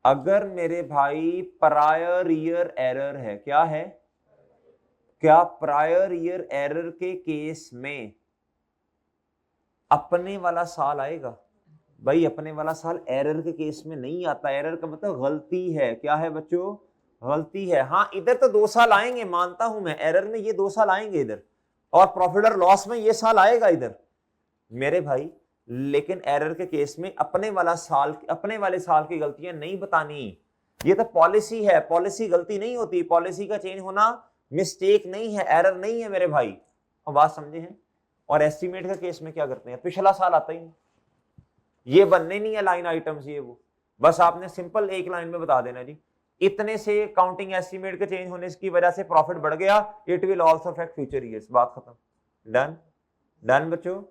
अगर मेरे भाई प्रायर ईयर एरर है, क्या है, क्या प्रायर ईयर एरर के केस में अपने वाला साल आएगा? भाई अपने वाला साल एरर के केस में नहीं आता। एरर का मतलब गलती है। क्या है बच्चों? गलती है। हाँ, इधर तो 2 साल आएंगे, मानता हूं मैं, एरर में ये 2 साल आएंगे इधर, और प्रॉफिट और लॉस में ये साल आएगा इधर मेरे भाई। लेकिन एरर के केस में अपने वाला साल, अपने वाले साल की गलतियां नहीं बतानी। ये तो पॉलिसी है, पॉलिसी गलती नहीं होती, पॉलिसी का चेंज होना मिस्टेक नहीं है, एरर नहीं है मेरे भाई। और बात समझे हैं? और एस्टिमेट का केस में क्या करते हैं, पिछला साल आता ही नहीं, ये बनने नहीं है लाइन आइटम्स, ये वो बस आपने सिंपल एक लाइन में बता देना जी, इतने से काउंटिंग एस्टिमेट के चेंज होने की वजह से प्रॉफिट बढ़ गया, it will also affect future years, बात खत्म। डन? डन बच्चों?